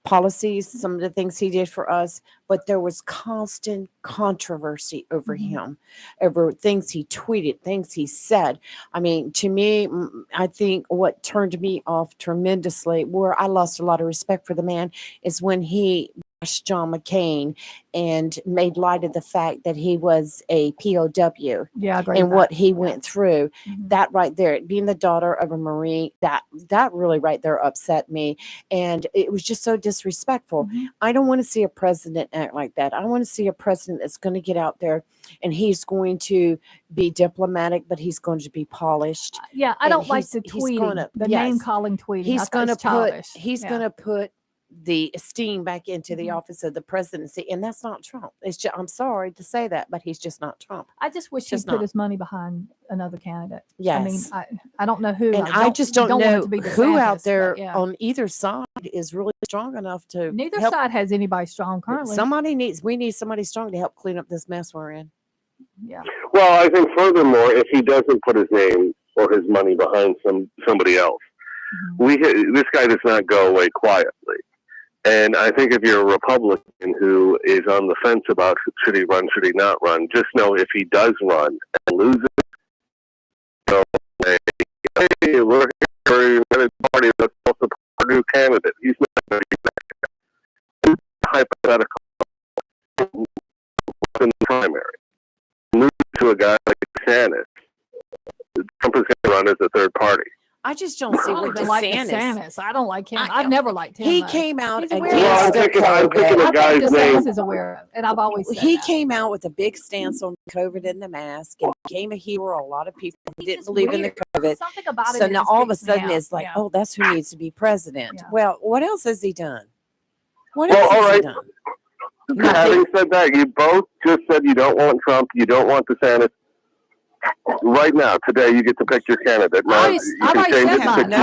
policies, some of the things he did for us, but there was constant controversy over him, over things he tweeted, things he said. I mean, to me, I think what turned me off tremendously, where I lost a lot of respect for the man, is when he bashed John McCain and made light of the fact that he was a POW and what he went through. That right there, being the daughter of a Marine, that really right there upset me. And it was just so disrespectful. I don't want to see a president act like that. I want to see a president that's going to get out there and he's going to be diplomatic, but he's going to be polished. I don't like the tweeting, the name calling tweeting. He's going to put the esteem back into the office of the presidency, and that's not Trump. It's just, I'm sorry to say that, but he's just not Trump. I just wish he'd put his money behind another candidate. Yes. I mean, I don't know who. And I just don't know who out there on either side is really strong enough to. Neither side has anybody strong currently. We need somebody strong to help clean up this mess we're in. Yeah. Well, I think furthermore, if he doesn't put his name or his money behind somebody else, this guy does not go away quietly. And I think if you're a Republican who is on the fence about should he run, should he not run, just know if he does run and loses, hey, we're here for a United Party, let's support a new candidate. He's not going to be hypothetical in the primary. Lose to a guy like DeSantis, Trump is going to run as a third party. I just don't see what DeSantis. I don't like him. I've never liked him. He came out against I'm thinking a guy's name. DeSantis is aware of, and I've always said he came out with a big stance on COVID and the mask, and became a hero. A lot of people didn't believe in the COVID. Something about it. So now all of a sudden it's like, oh, that's who needs to be president. Well, what else has he done? What else has he done? Having said that, you both just said you don't want Trump, you don't want DeSantis. Right now, today, you get to pick your candidate. Now, I've already said mine.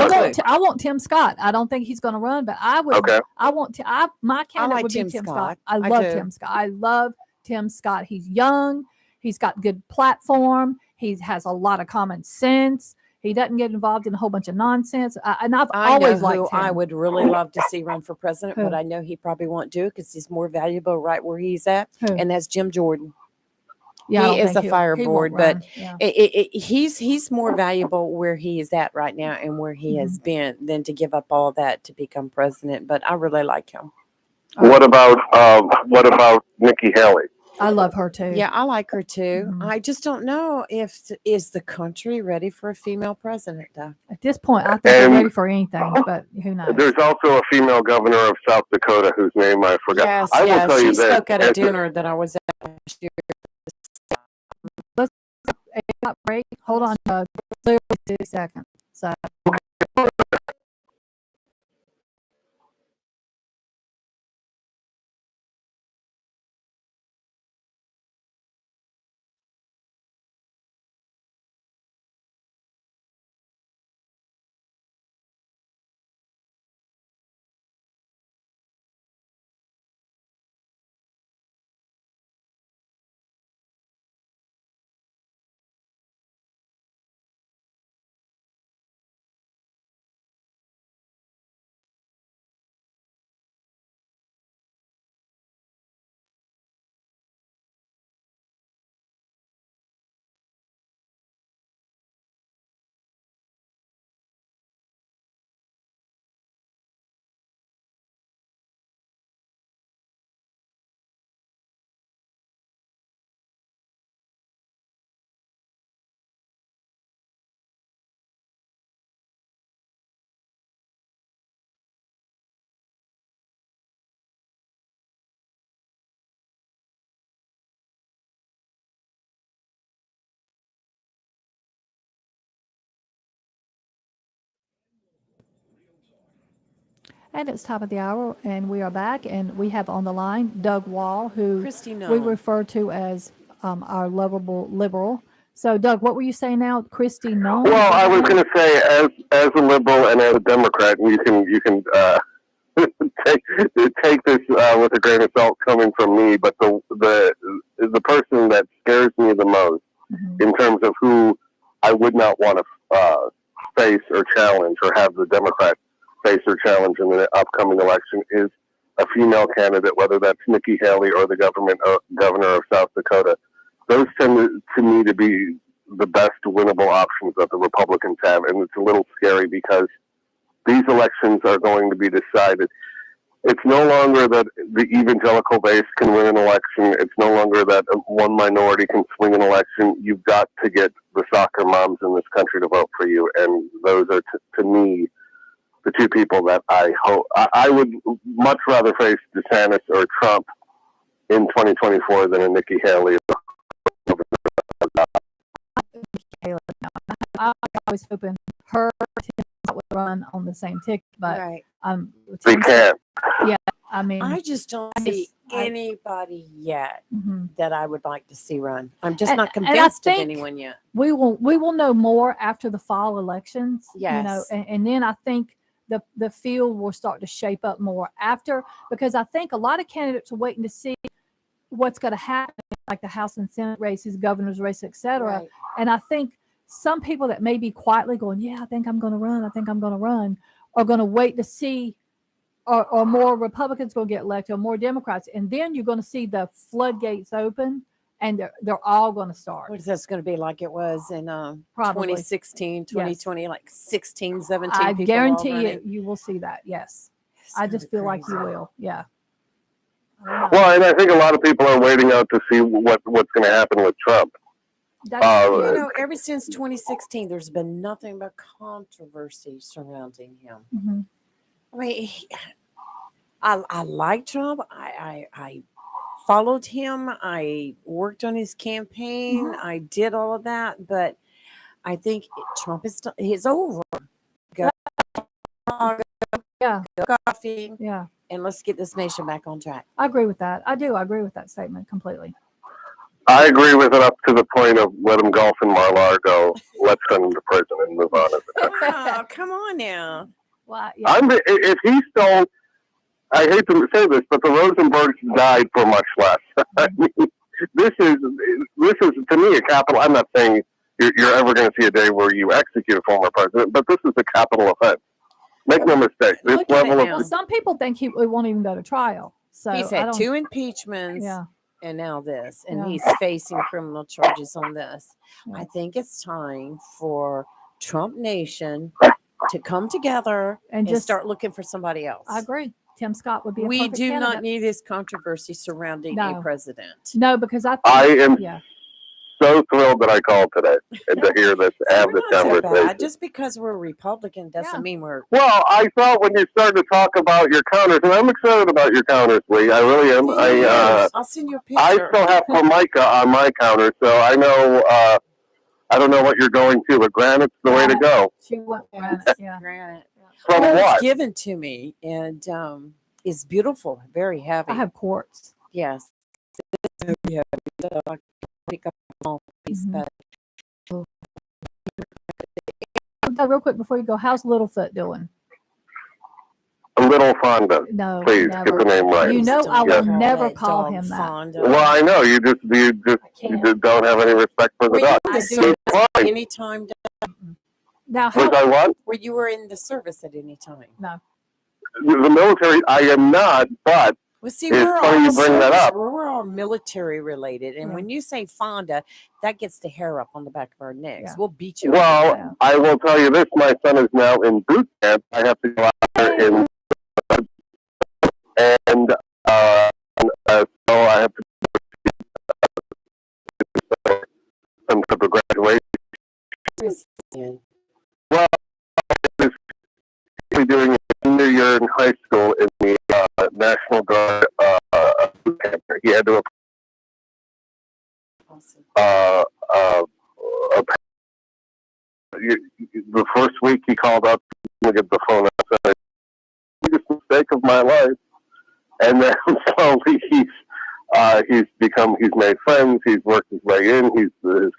I want Tim Scott. I don't think he's going to run, but I would. Okay. I want my candidate would be Tim Scott. I love Tim Scott. I love Tim Scott. He's young. He's got good platform. He has a lot of common sense. He doesn't get involved in a whole bunch of nonsense. And I've always liked him. I would really love to see run for president, but I know he probably won't do it because he's more valuable right where he's at, and that's Jim Jordan. Yeah, he is a fireboard, but he's more valuable where he is at right now and where he has been than to give up all that to become president. But I really like him. What about Nikki Haley? I love her too. Yeah, I like her too. I just don't know is the country ready for a female president, though. At this point, I think they're ready for anything, but who knows? There's also a female governor of South Dakota whose name I forgot. Yes, I will tell you she spoke at a dinner that I was at last year. Let's break. Hold on, Doug. 2 seconds. So. And it's top of the hour, and we are back, and we have on the line Doug Wall, who we refer to as our lovable liberal. So, Doug, what were you saying now, Christy Nunn? Well, I was going to say, as a liberal and as a Democrat, you can take this with a grain of salt coming from me, but the person that scares me the most in terms of who I would not want to face or challenge or have the Democrats face or challenge in the upcoming election is a female candidate, whether that's Nikki Haley or the governor of South Dakota. Those tend to me to be the best winnable options that the Republicans have, and it's a little scary because these elections are going to be decided. It's no longer that the evangelical base can win an election. It's no longer that one minority can swing an election. You've got to get the soccer moms in this country to vote for you, and those are, to me, the two people that I would much rather face DeSantis or Trump in 2024 than a Nikki Haley. I was hoping her would run on the same ticket, but they can't. Yeah, I mean, I just don't see anybody yet that I would like to see run. I'm just not convinced of anyone yet. We will know more after the fall elections. Yes. You know, and then I think the field will start to shape up more after, because I think a lot of candidates are waiting to see what's going to happen, like the House and Senate races, governor's race, etc. Right. And I think some people that may be quietly going, yeah, I think I'm going to run, are going to wait to see, or more Republicans going to get elected, or more Democrats, and then you're going to see the floodgates open, and they're all going to start. What is this going to be like it was in 2016, 2020, like 16, 17 I people guarantee you will see that, yes. I just feel like you will, yeah. Well, and I think a lot of people are waiting out to see what's going to happen with Trump. Ever since 2016, there's been nothing but controversy surrounding him. I mean, I like Trump. I followed him. I worked on his campaign. I did all of that, but I think Trump is over. Yeah. go golfing, Yeah. and let's get this nation back on track. I agree with that. I do. I agree with that statement completely. I agree with it up to the point of let him golf in Mar-a-Lago. Let's send him to prison and move on as a country. Oh, come on now. Well, yeah. If he stole, I hate to say this, but the Rosenbergs died for much less. I mean, this is to me a capital. I'm not saying you're ever going to see a day where you execute a former president, but this is a capital offense. Make no mistake. This Look at level it of now. Well, some people think he won't even go to trial. So He's I had don't- 2 impeachments. Yeah. And now this, and Yeah. he's facing criminal charges on this. Yeah. I think it's time for Trump Nation to come together And and just start looking for somebody else. I agree. Tim Scott would be a We perfect do candidate. not need this controversy surrounding No. a president. No, because I think, I am yeah. so thrilled that I called today and to hear this, So have we're this not so conversation. bad. Just because we're a Republican doesn't Yeah. mean we're. Well, I thought when you started to talk about your counters, and I'm excited about your counters, Lee. I really am. I'll send you a I picture. still have Formica on my counter, so I know. I don't know what you're going to, but granite's the way to go. She went granite. Yeah. Granted. From Well, what? it's given to me, and it's beautiful, very heavy. I have quartz. Yes. So yeah, so I can pick up a small piece, Mhm. but Real quick before you go, how's Littlefoot doing? A little Fonda. No, Please never. get the name right. You know, I Yes. will never that call dog him that. Fonda. Well, I know you just can't. don't have any respect for the Were you dog. in the I do. service It's at fine. any time? Now, Was how? I what? Were you were in the service at any time? No. The military, I am not, but Well, see, It's we're funny all you bring that up. we're all military related, and Yeah. when you say Fonda, that gets the hair up on the back of our necks. Yeah. We'll beat you. well, Yeah. I will tell you this: my son is now in boot camp. I have to go out there and so I have to do some type of graduation. Well, he's doing a senior year in high school in the National Guard boot camp. He had to Awesome. the first week he called up to get the phone and said, biggest mistake of my life. And then slowly he's made friends, he's worked his way in, his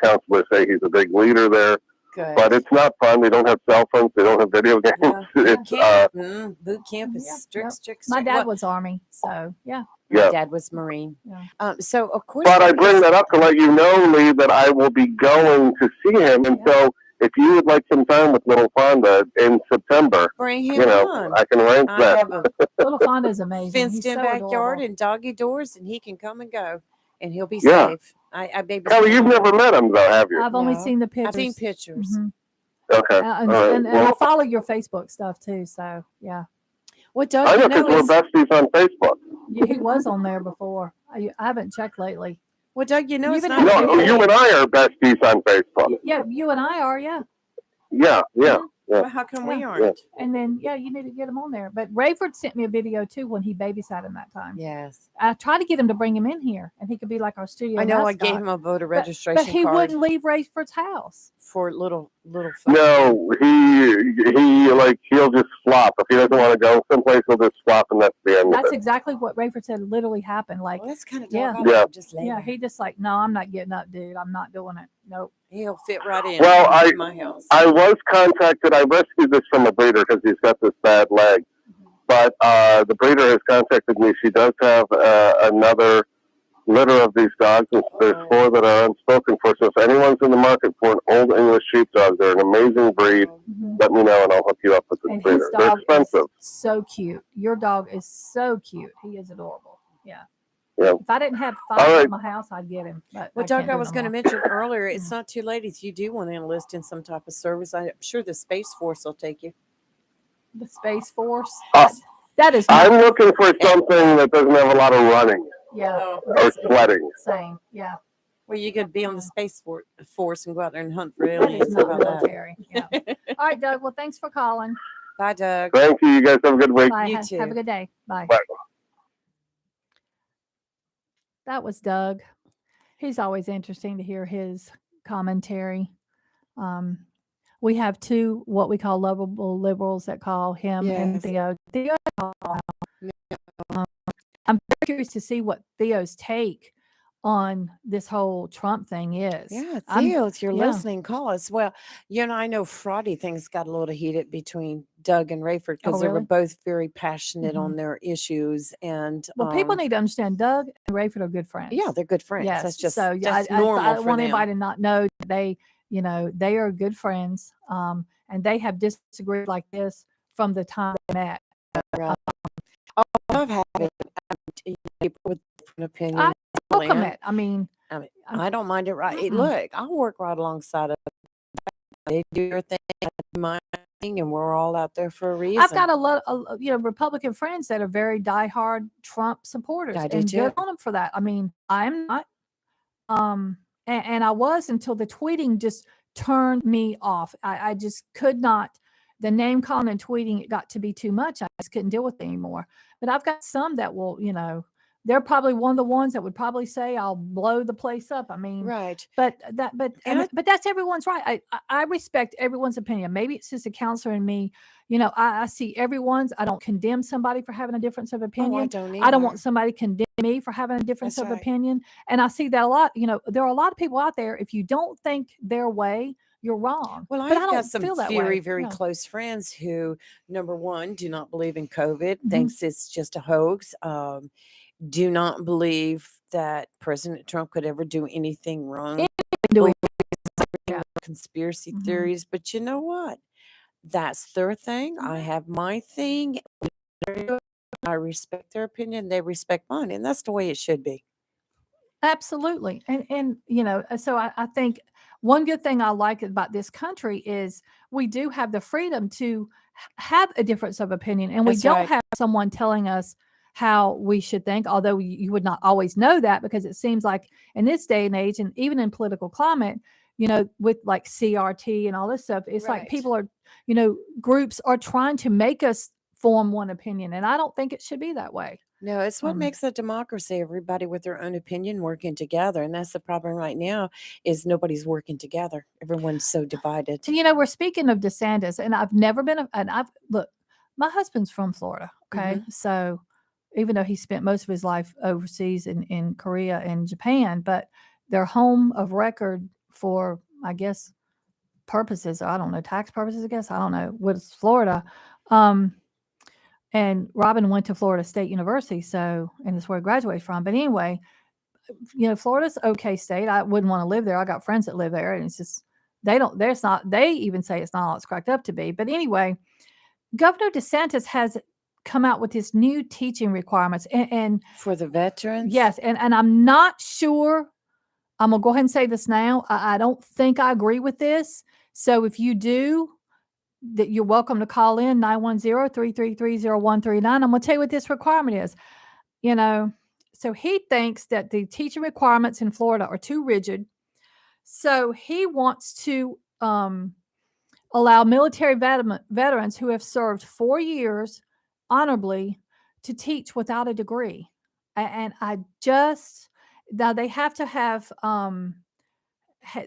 counselors say he's a big leader there. Good. But it's not fun. They don't have cell phones, they don't have video games. Yeah. It's Boot camp is Yeah, strict, yep. strict, My strict. dad Well, was Army, so yeah. my yeah. dad was Marine. Yeah. So of course. But I bring that up to let you know, Lee, that I will be going to see him. And so if you would like some time with little Fonda in September, Bring him you know, on. I can arrange I that. have a Little Fonda's amazing. fenced He's in so backyard adorable. and doggy doors, and he can come and go, and he'll be Yeah. safe. I baby. Kelly, you've never met him, though, have you? I've only No. seen the pictures. I've seen pictures. Mhm. Okay. And, All right. and I Well, follow your Facebook stuff too. So yeah, Well, Doug, I know you because know, we're besties on Facebook. he was on there before. I haven't checked lately. well, Doug, you know, You've it's been not. having No, you and I are besties on Facebook. Yeah, you and I are. Yeah, Yeah. Well, how come we Yeah. aren't? and then yeah, you need to get him on there. But Rayford sent me a video too when he babysat him that time. Yes, I tried to get him to bring him in here, and he could be like our studio. I know. I mascot. gave him a voter But- registration but he card wouldn't leave Rayford's house. for little. No, he'll just flop. If he doesn't want to go someplace, he'll just flop, and that's the end That's of it. exactly what Rayford said. Literally happened. Like, Well, that's kind of Yeah. Yeah. Just lay yeah, there. he just like, no, I'm not getting up, dude. I'm not doing it. Nope. He'll fit right in. Well, in my house. I was contacted. I rescued this from a breeder because he's got this bad leg. But the breeder has contacted me. She does have another litter of these dogs. And there's 4 that are unspoken for. So if anyone's in the market for an old English sheepdog, they're an amazing breed. Mhm. Let me know, and I'll hook you up with this And breeder. his They're dog expensive. is so cute. Your dog is so cute. He is adorable. Yeah. Yeah. If I didn't have 5 All right. at my house, I'd get him. But Well, I Doug, can't I do was no going to more. mention earlier, it's not too late if you do want to enlist in some type of service. I'm sure the Space Force will take you. The Space Force. Uh, That is I'm not, looking for something that doesn't have a lot of running yeah. or That's sweating. same. Yeah. Well, you could be on the Space Force and go out there and hunt for That aliens. is How not about that? military. Yeah. All right, Doug. Well, thanks for calling. Bye, Doug. Thank you. You guys have a good week. Bye. You Have too. a good day. Bye. Bye. That was Doug. He's always interesting to hear his commentary. We have 2 what we call lovable liberals that call him and Yes. Theo Theo. I'm very curious to see what Theo's take on this whole Trump thing is. Yeah, I'm- Theo, if you're yeah. listening, call us. Well, I know Friday things got a little heated between Doug and Rayford because Oh, they were really? both very passionate Mhm. on their issues. And Well, people need to understand Doug and Rayford are good friends. yeah, they're good friends. Yes. That's just so yeah, that's I normal don't for want them. anybody to not know that they are good friends. And they have disagreed like this from the time they met. Right. I love having people with different I opinions. welcome and it. I mean, I don't mind it. Right? Mm-mm. Look, I'll work right alongside of them. They do their thing, I do my thing, and we're all out there for a reason. I've got a lot of Republican friends that are very diehard Trump supporters, I do and good too. on them for that. I mean, I'm not, and I was until the tweeting just turned me off. I just could not. The name calling and tweeting, it got to be too much. I just couldn't deal with it anymore. But I've got some that will, they're probably one of the ones that would probably say I'll blow the place up. I mean, Right. but And but that's everyone's right. I respect everyone's opinion. Maybe it's just a counselor in me. I see everyone's. I don't condemn somebody for having a difference of Oh, I opinion. don't I don't either. want somebody to condemn me for having a difference That's of right. opinion. And I see that a lot. There are a lot of people out there. If you don't think their way, you're wrong. Well, But I I've don't got some feel that very, way. very Yeah. close friends who, number one, do not believe in COVID, Mhm. thinks it's just a hoax, do not believe that President Trump could ever do anything wrong. Doing Yeah. Conspiracy Mhm. theories, but you know what? That's their thing. I have my thing. I respect their opinion. They respect mine, and that's the way it should be. Absolutely. And so I think one good thing I like about this country is we do have the freedom to have a difference of opinion, and we That's don't right. have someone telling us how we should think, although you would not always know that, because it seems like in this day and age, and even in political climate, with like CRT and all this stuff, it's like Right. people are, groups are trying to make us form one opinion, and I don't think it should be that way. No, it's what Um, makes a democracy. Everybody with their own opinion working together, and that's the problem right now. Is nobody's working together. Everyone's so divided. And we're speaking of DeSantis, and I've never been, and look, my husband's from Florida. Okay. So even though he spent most of his life overseas in Korea and Japan, but their home of record for, I guess, purposes, I don't know, tax purposes, I guess, I don't know, was Florida. And Robin went to Florida State University. So, and that's where he graduated from. But anyway, Florida's okay state. I wouldn't want to live there. I got friends that live there, and it's just, they even say it's not all it's cracked up to be. But anyway, Governor DeSantis has come out with his new teaching requirements. And For the veterans? yes, and I'm not sure. I'm going to go ahead and say this now. I don't think I agree with this. So if you do, that you're welcome to call in 910-333-0139. I'm going to tell you what this requirement is. So he thinks that the teaching requirements in Florida are too rigid. So he wants to allow military veterans who have served 4 years honorably to teach without a degree. And now they have to have,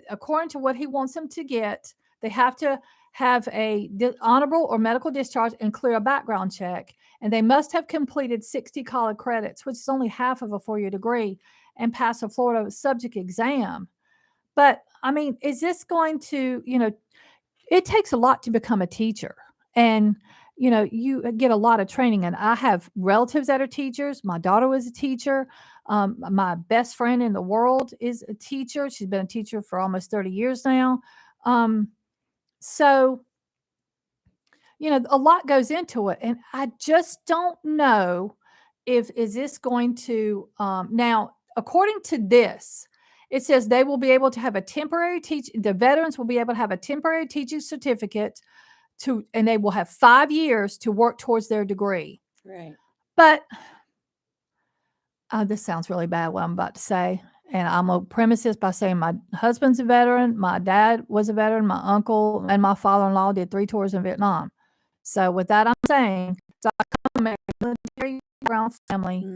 according to what he wants them to get, they have to have a honorable or medical discharge and clear a background check. And they must have completed 60 college credits, which is only half of a 4-year degree, and pass a Florida subject exam. But I mean, is this going to, it takes a lot to become a teacher. And, you get a lot of training. And I have relatives that are teachers. My daughter was a teacher. My best friend in the world is a teacher. She's been a teacher for almost 30 years now. So, a lot goes into it. And I just don't know is this going to, now, according to this, it says they will be able to have the veterans will be able to have a temporary teaching certificate and they will have 5 years to work towards their degree. Right. But this sounds really bad, what I'm about to say. And I'm going to premise this by saying my husband's a veteran, my dad was a veteran, my uncle and my father-in-law did 3 tours in Vietnam. So with that, I'm saying, so I come from a military background family,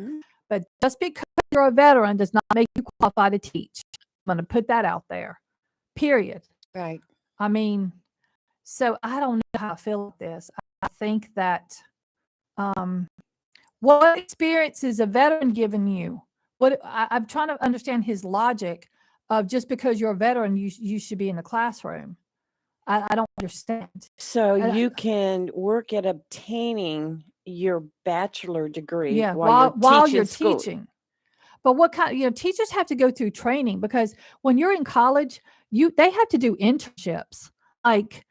but just because you're a veteran does not make you qualified to teach. I'm going to put that out there, period. Right. I mean, so I don't know how I feel with this. I think that What experience is a veteran giving you? I'm trying to understand his logic of just because you're a veteran, you should be in the classroom. I don't understand. So And you can work at obtaining your bachelor degree yeah, while you're teaching school. teaching. But what kind, teachers have to go through training, because when you're in college, they have to do internships. Like,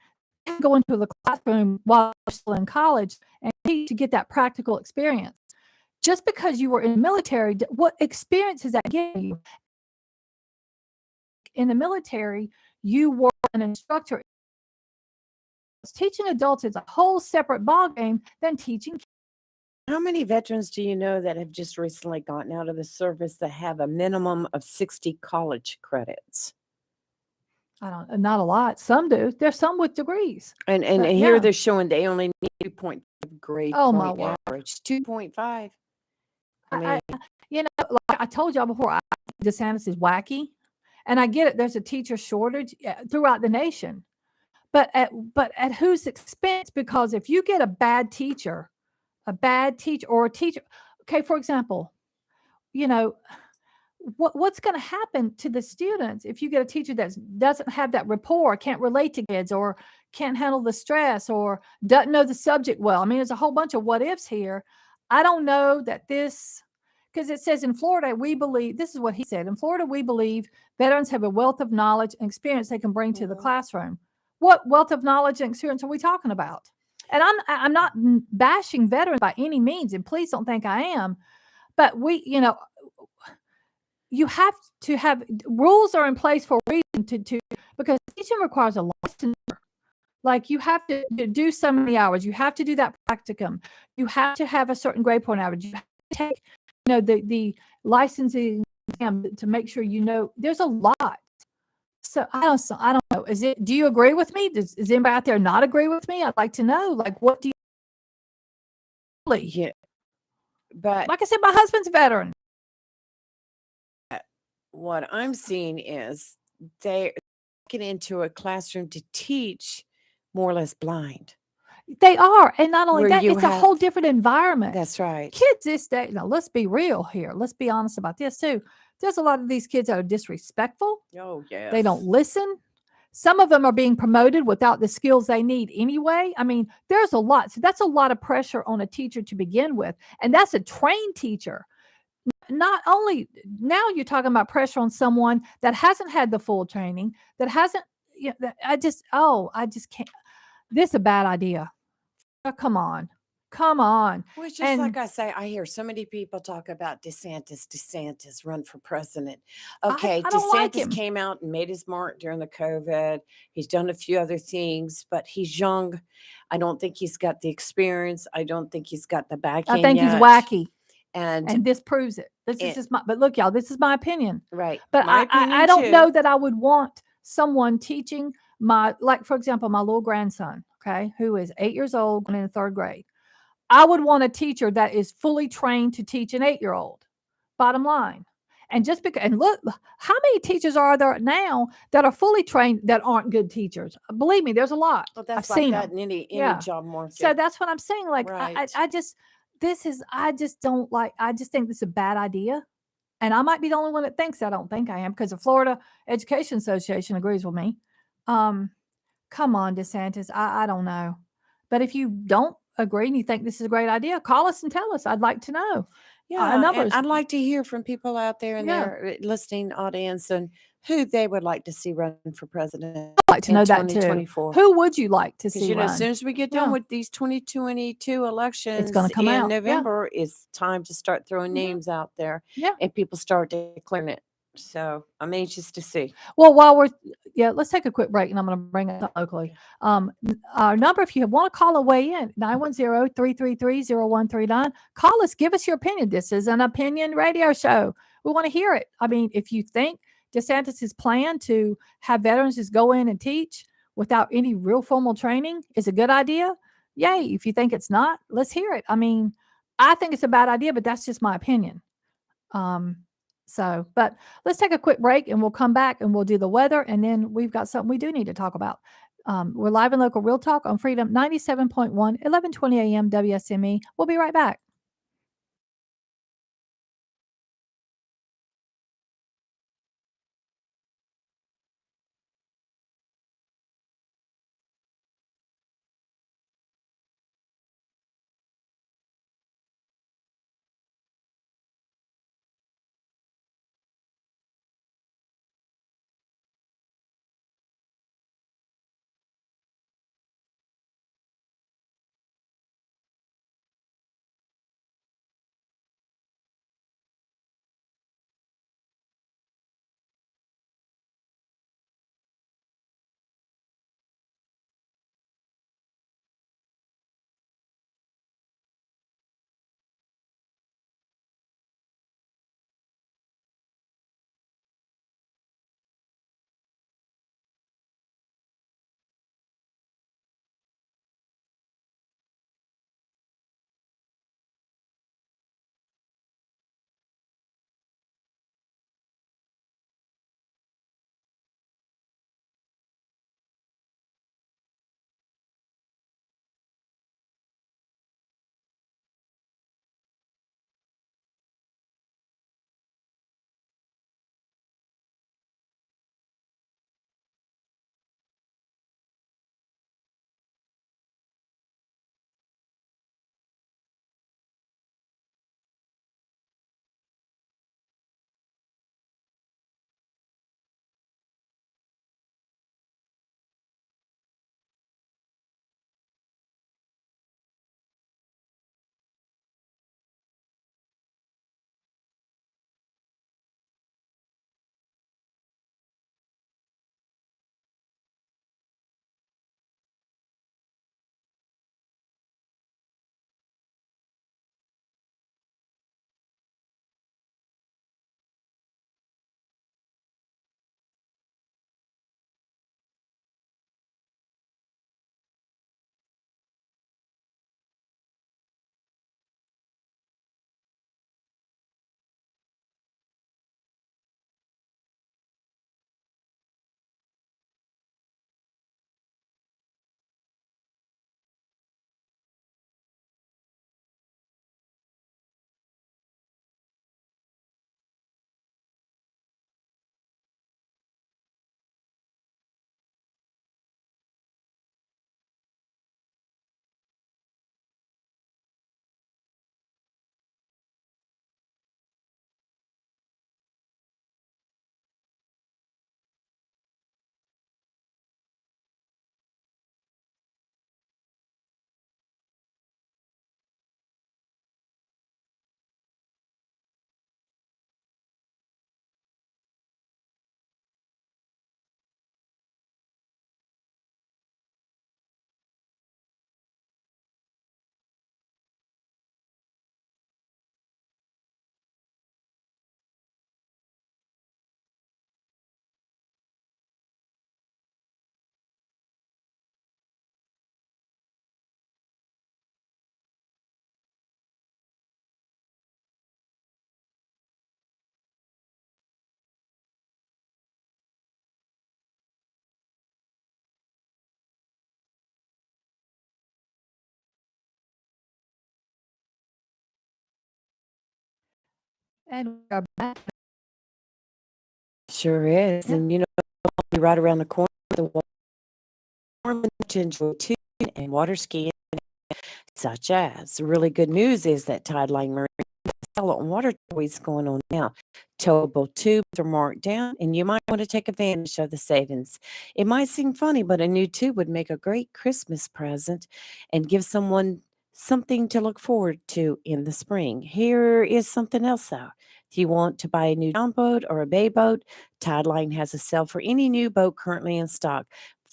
go into the classroom while you're still in college and teach to get that practical experience. Just because you were in the military, what experience is that giving you? In the military, you were an instructor. Teaching adults is a whole separate ballgame than teaching kids. How many veterans do you know that have just recently gotten out of the service that have a minimum of 60 college credits? Not a lot. Some do. There's some with degrees. And But, here yeah. they're showing they only need 2.5 grade Oh, my point word. average. 2.5. I mean, Like I told y'all before, DeSantis is wacky, and I get it. There's a teacher shortage throughout the nation, but at whose expense? Because if you get a bad teacher, or a teacher, okay, for example, what's going to happen to the students if you get a teacher that doesn't have that rapport, can't relate to kids, or can't handle the stress, or doesn't know the subject well? I mean, there's a whole bunch of what ifs here. I don't know that this, because it says in Florida, we believe, this is what he said, in Florida, we believe veterans have a wealth of knowledge and experience they can bring to the classroom. What wealth of knowledge and experience are we talking about? And I'm not bashing veterans by any means, and please don't think I am, but you have to have rules are in place for a reason to because teaching requires a licensure. Like, you have to do so many hours. You have to do that practicum. You have to have a certain grade point average. You have to take, the licensing exam to make sure there's a lot. So I don't know. Do you agree with me? Is anybody out there not agree with me? I'd like to know. Like, what do you? yeah. But Like I said, my husband's a veteran. what I'm seeing is they're getting into a classroom to teach more or less blind. They are. And not only Where that, you it's a have- whole different environment. That's right. Kids this day, now let's be real here. Let's be honest about this too. There's a lot of these kids that are disrespectful. Oh, yeah. They don't listen. Some of them are being promoted without the skills they need anyway. I mean, there's a lot. So that's a lot of pressure on a teacher to begin with. And that's a trained teacher. Not only, now you're talking about pressure on someone that hasn't had the full training, that hasn't, I just can't. This is a bad idea. Oh, come on. Well, it's just like I say, I hear so many people talk about DeSantis run for president. Okay, I don't like DeSantis him. came out and made his mark during the COVID. He's done a few other things, but he's young. I don't think he's got the experience. I don't think he's got the backing. I think he's yet. wacky. And this proves it. This is just but look, y'all, this is my opinion. right. But My opinion I don't too. know that I would want someone teaching for example, my little grandson, okay, who is 8 years old, going in the 3rd grade. I would want a teacher that is fully trained to teach an 8-year-old. Bottom line. And just because, and look, how many teachers are there now that are fully trained that aren't good teachers? Believe me, there's a lot. Well, that's I've like seen that them. in any Yeah. job market. So that's what I'm saying. Like, Right. I just don't like, I just think this is a bad idea. And I might be the only one that thinks I don't think I am, because the Florida Education Association agrees with me. Come on, DeSantis. I don't know. But if you don't agree and you think this is a great idea, call us and tell us. I'd like to know. Yeah, numbers. and I'd like to hear from people out there in Yeah. their listening audience and who they would like to see run for president I'd like to in know that too. 2024. Who would you like to Because see as run? soon as we get done Yeah. with these 2022 elections gonna come in out. Yeah. November, it's time to start throwing Mhm. names out there. Yeah. And people start declaring it. So I'm anxious to see. Well, let's take a quick break, and I'm going to bring it up locally. Our number, if you want to call and weigh in, 910-333-0139. Call us, give us your opinion. This is an opinion radio show. We want to hear it. I mean, if you think DeSantis's plan to have veterans just go in and teach without any real formal training is a good idea, yay. If you think it's not, let's hear it. I mean, I think it's a bad idea, but that's just my opinion. But let's take a quick break, and we'll come back and we'll do the weather. And then we've got something we do need to talk about. We're live and local Real Talk on Freedom 97.1, 1120 a.m. WSME. We'll be right back. And we are back. Sure is. Yeah. And I'll be right around the corner with the warm to enjoy too and water skiing, such as. Really good news is that Thailand Marine salt and water toys going on now. Towable tubes are marked down, and you might want to take advantage of the savings. It might seem funny, but a new tube would make a great Christmas present and give someone something to look forward to in the spring. Here is something else, though. If you want to buy a new down boat or a bay boat, Tideline has a sale for any new boat currently in stock.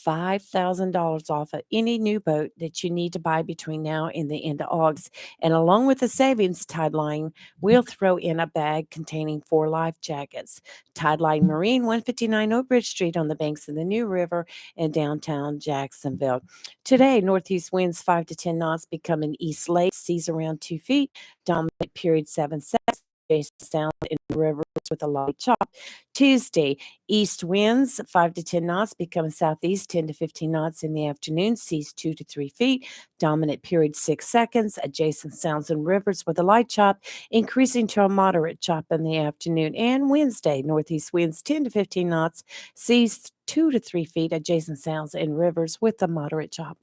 $5,000 off of any new boat that you need to buy between now and the end of August. And along with the savings, Tideline will throw in a bag containing 4 life jackets. Tideline Marine, 159 Oak Ridge Street on the banks of the New River in downtown Jacksonville. Today, northeast winds 5 to 10 knots becoming east lake, seas around 2 feet, dominant period 7 seconds. adjacent sound in rivers with a light chop. Tuesday, east winds 5 to 10 knots become southeast 10 to 15 knots in the afternoon, seas 2 to 3 feet, dominant period 6 seconds, adjacent sounds in rivers with a light chop, increasing to a moderate chop in the afternoon. And Wednesday, northeast winds 10 to 15 knots, seas 2 to 3 feet, adjacent sounds in rivers with a moderate chop.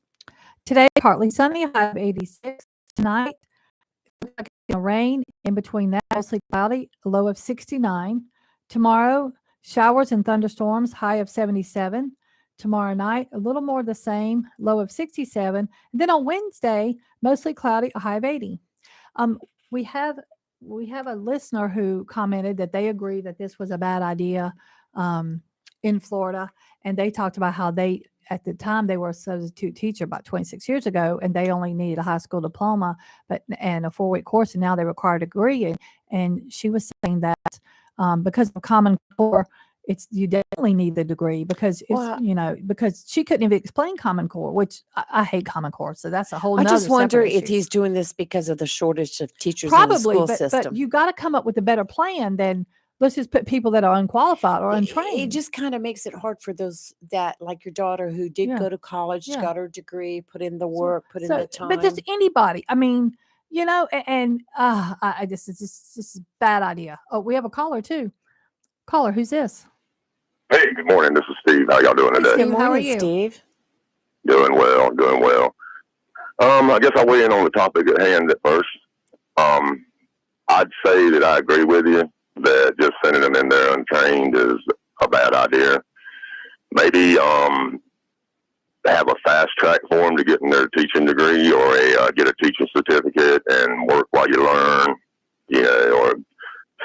Today, partly sunny, high of 86. Tonight, rain. In between that, mostly cloudy, a low of 69. Tomorrow, showers and thunderstorms, high of 77. Tomorrow night, a little more the same, low of 67. And then on Wednesday, mostly cloudy, a high of 80. We have a listener who commented that they agree that this was a bad idea in Florida, and they talked about how they, at the time, they were a substitute teacher about 26 years ago, and they only needed a high school diploma and a 4-week course, and now they require a degree. And she was saying that because of Common Core, you definitely need the degree because because she couldn't even explain Common Core, which I hate Common Core, so that's a whole. I just wonder if issue. he's doing this because of the shortage of teachers Probably, in the school but system. you got to come up with a better plan than let's just put people that are unqualified or untrained. It just kind of makes it hard for those that, like your daughter, who did go to college, got her degree, put in the work, put in the time. But just anybody. I mean, I just it's just a bad idea. Oh, we have a caller too. Caller, who's this? Hey, good morning. This is Steve. How y'all doing today? Good morning, How are you? Steve. Doing well. I guess I'll weigh in on the topic at hand at first. I'd say that I agree with you that just sending them in there untrained is a bad idea. Maybe have a fast track for them to getting their teaching degree or get a teaching certificate and work while you learn, or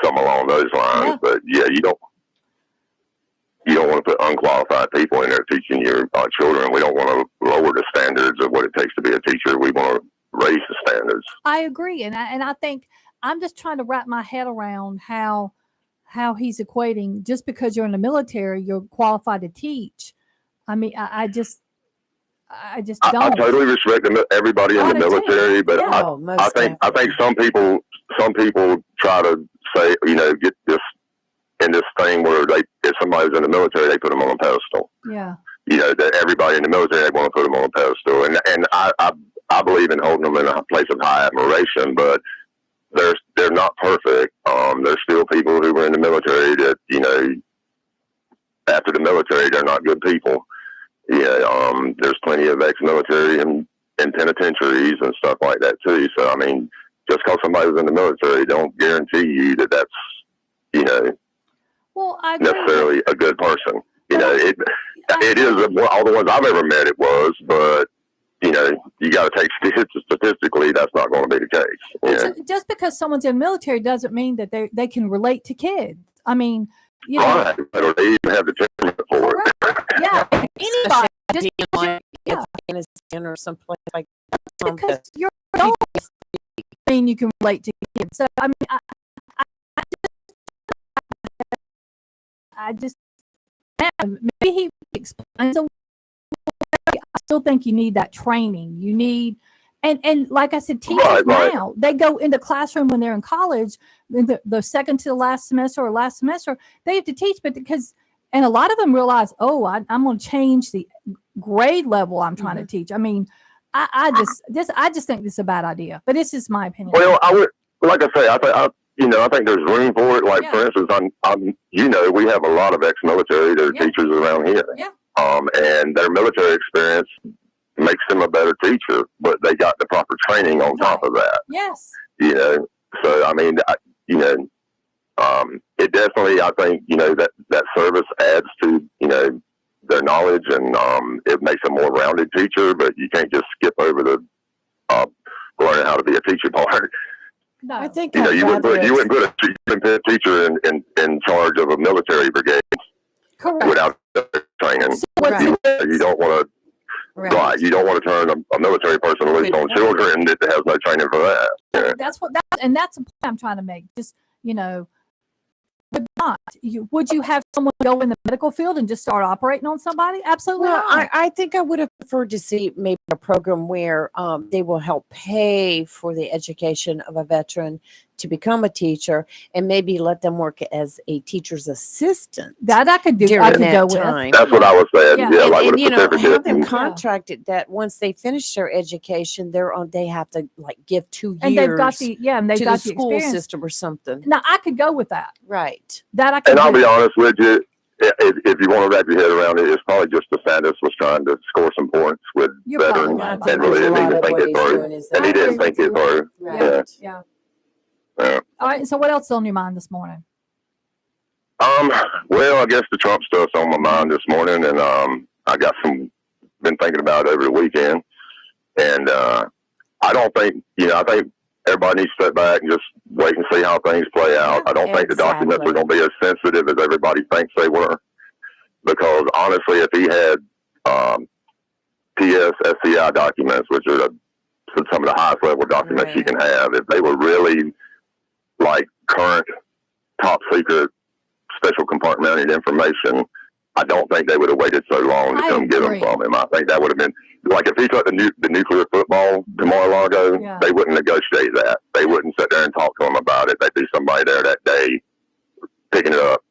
something along those lines. Yeah. But yeah, you don't want to put unqualified people in there teaching your children. We don't want to lower the standards of what it takes to be a teacher. We want to raise the standards. I agree, and I think I'm just trying to wrap my head around how he's equating just because you're in the military, you're qualified to teach. I mean, I just don't. I totally respect everybody in the military, but I think some people try to say, get this in this thing where if somebody's in the military, they put them on a pedestal. Yeah. That everybody in the military, they want to put them on a pedestal, and I believe in holding them in a place of high admiration, but they're not perfect. There's still people who were in the military that, after the military, they're not good people. There's plenty of ex-military and penitentiaries and stuff like that too. So, I mean, just because somebody was in the military, don't guarantee you that that's, I agree necessarily a good person. It is all the ones I've ever met. It was, but you got to take statistically, that's not going to be the case. Just because someone's in the military doesn't mean that they can relate to kids. I mean, right. Or they even have the temperament for it. Yeah, anybody. Just Afghanistan or someplace like that. Because you're adults, I mean, you can relate to kids. So, I mean, I just maybe he explains a way. I still think you need that training. You need, and like I said, teachers now, they go into classroom when they're in college, the second to the last semester or last semester, they have to teach, and a lot of them realize, I'm going to change the grade level I'm trying to teach. I mean, I just think this is a bad idea, but it's just my opinion. Well, I would, like I say, I think there's room for it. Like, for instance, we have a lot of ex-military that are teachers around here. Yeah. And their military experience makes them a better teacher, but they got the proper training on top of that. Yes. So, I mean, it definitely, I think, that service adds to, their knowledge, and it makes a more rounded teacher, but you can't just skip over the learning how to be a teacher part. No. I think you wouldn't put a teacher in charge of a military brigade. Correct. Without training. You don't want to. Right. You don't want to turn a military person loose on children that has no training for that. Yeah. That's the point I'm trying to make. Just, would not. Would you have someone go in the medical field and just start operating on somebody? Absolutely Well, not. I think I would have preferred to see maybe a program where they will help pay for the education of a veteran to become a teacher, and maybe let them work as a teacher's assistant. That I could do. I during could that go with. time. That's what I was saying. Yeah. Yeah, like and with you a know, certificate. have them and- contracted that once they finish their education, they have to like give 2 And years they've got the and they've to got the the school experience. system or something. Now I could go with that. Right. That I could And I'll do. be honest with you, if you want to wrap your head around it, it's probably just DeSantis was trying to score some points with You're probably veterans right I about think and that. really there's a didn't lot even of think what it he's through. doing is And he I didn't agree think with it you. through. right. Yeah. Yeah. All right. So what else is on your mind this morning? Well, I guess the Trump stuff's on my mind this morning, and I got been thinking about it over the weekend, and I don't think, I think everybody needs to step back and just wait and see how things play out. Yeah, I don't think the documents exactly. are going to be as sensitive as everybody thinks they were, because honestly, if he had PS, SCI documents, which are some of the highest level documents you Right. can have, if they were really like current top secret special compartmented information, I don't think they would have waited so long to I come get them agree. from him. I think that would have been like if he took the nuclear football to Mar-a-Lago, Yeah. they wouldn't negotiate that. They wouldn't sit there and talk to him about it. They'd be somebody there that day picking it up.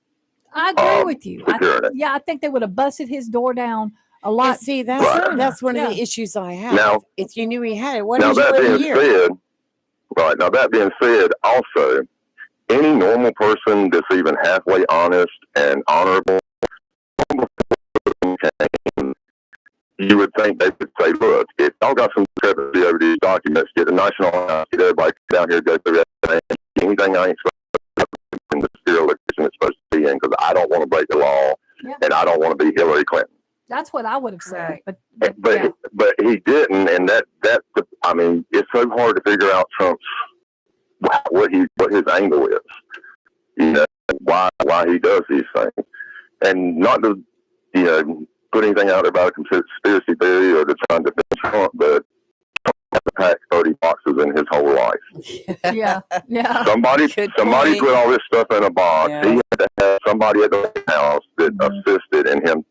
I agree with you. securing it. I think they would have busted his door down a And lot. see, Right. that's one of Yeah. the issues I have. Now- if you knew he had it, why Now did you that wait a being year? said, right now that being said, also any normal person that's even halfway honest and honorable, you would think they would say, look, if y'all got some discrepancy over these documents, get the national, get everybody down here, go through everything. Anything I ain't supposed to in the serial location it's supposed to be in, because I don't want to break the law, Yeah. and I don't want to be Hillary Clinton. That's what I would have said. Right. But But yeah. but he didn't, and I mean, it's so hard to figure out Trump's what his angle is. Why he does these things, and not to put anything out there about a conspiracy theory or to try and defend Trump, but Trump had to pack 30 boxes in his whole life. yeah. Somebody Good somebody point. put all this stuff in a box. Yeah. He had to have somebody at the White House that assisted in him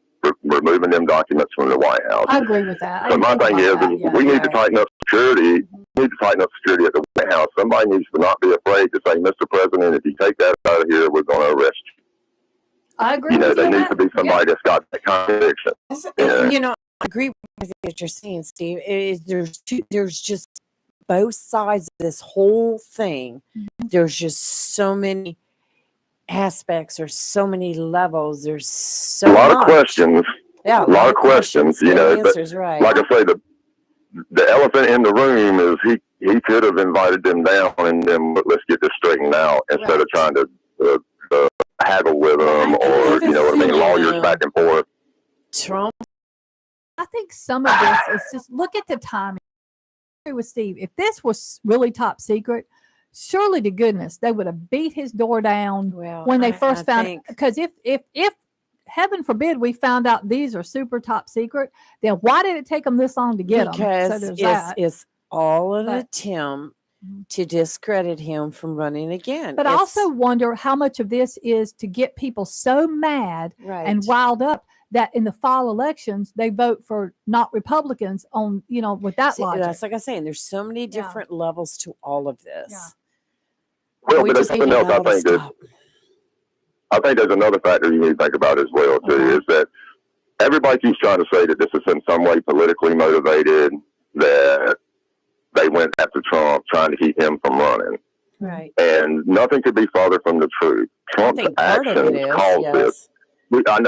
removing them documents from the White House. I agree with that. I So didn't my think thing about is, that. Yeah. we need to Right. tighten up security. We need to tighten up security at the White House. Somebody needs to not be afraid to say, Mr. President, if you take that out of here, we're going to arrest you. I agree with you. There on needs that. to be somebody that's got that conviction. Yeah. You know, I agree with what you're saying, Steve. There's just both sides of this whole thing. Mm-hmm. There's just so many aspects or so many levels. There's so A lot much. of questions. Yeah, a lot of questions, no but answers, right? like I say, the elephant in the room is he could have invited them down and then let's get this straightened out instead of trying to haggle with them I or, have a you know what I mean, feeling, lawyers back and forth. Trump. I think some of this is just look at the timing. I agree with Steve. If this was really top secret, surely to goodness they would have beat his door down Well, when they I first found it. think- Because if heaven forbid we found out these are super top secret, then why did it take them this long to get them? because So there's that. it's all an But- attempt Mhm. to discredit him from running again. But I It's- also wonder how much of this is to get people so mad right. and riled up that in the fall elections they vote for not Republicans on, with that See, logic. that's like I'm saying. There's so many Yeah. different levels to all of this. Yeah. Well, We but there's just need something to else know I how to think that stop. I think there's another factor you need to think about as well, too, Okay. is that everybody keeps trying to say that this is in some way politically motivated, that they went after Trump trying to keep him from running. Right. And nothing could be farther from the truth. I Trump's think part of it actions is caused this.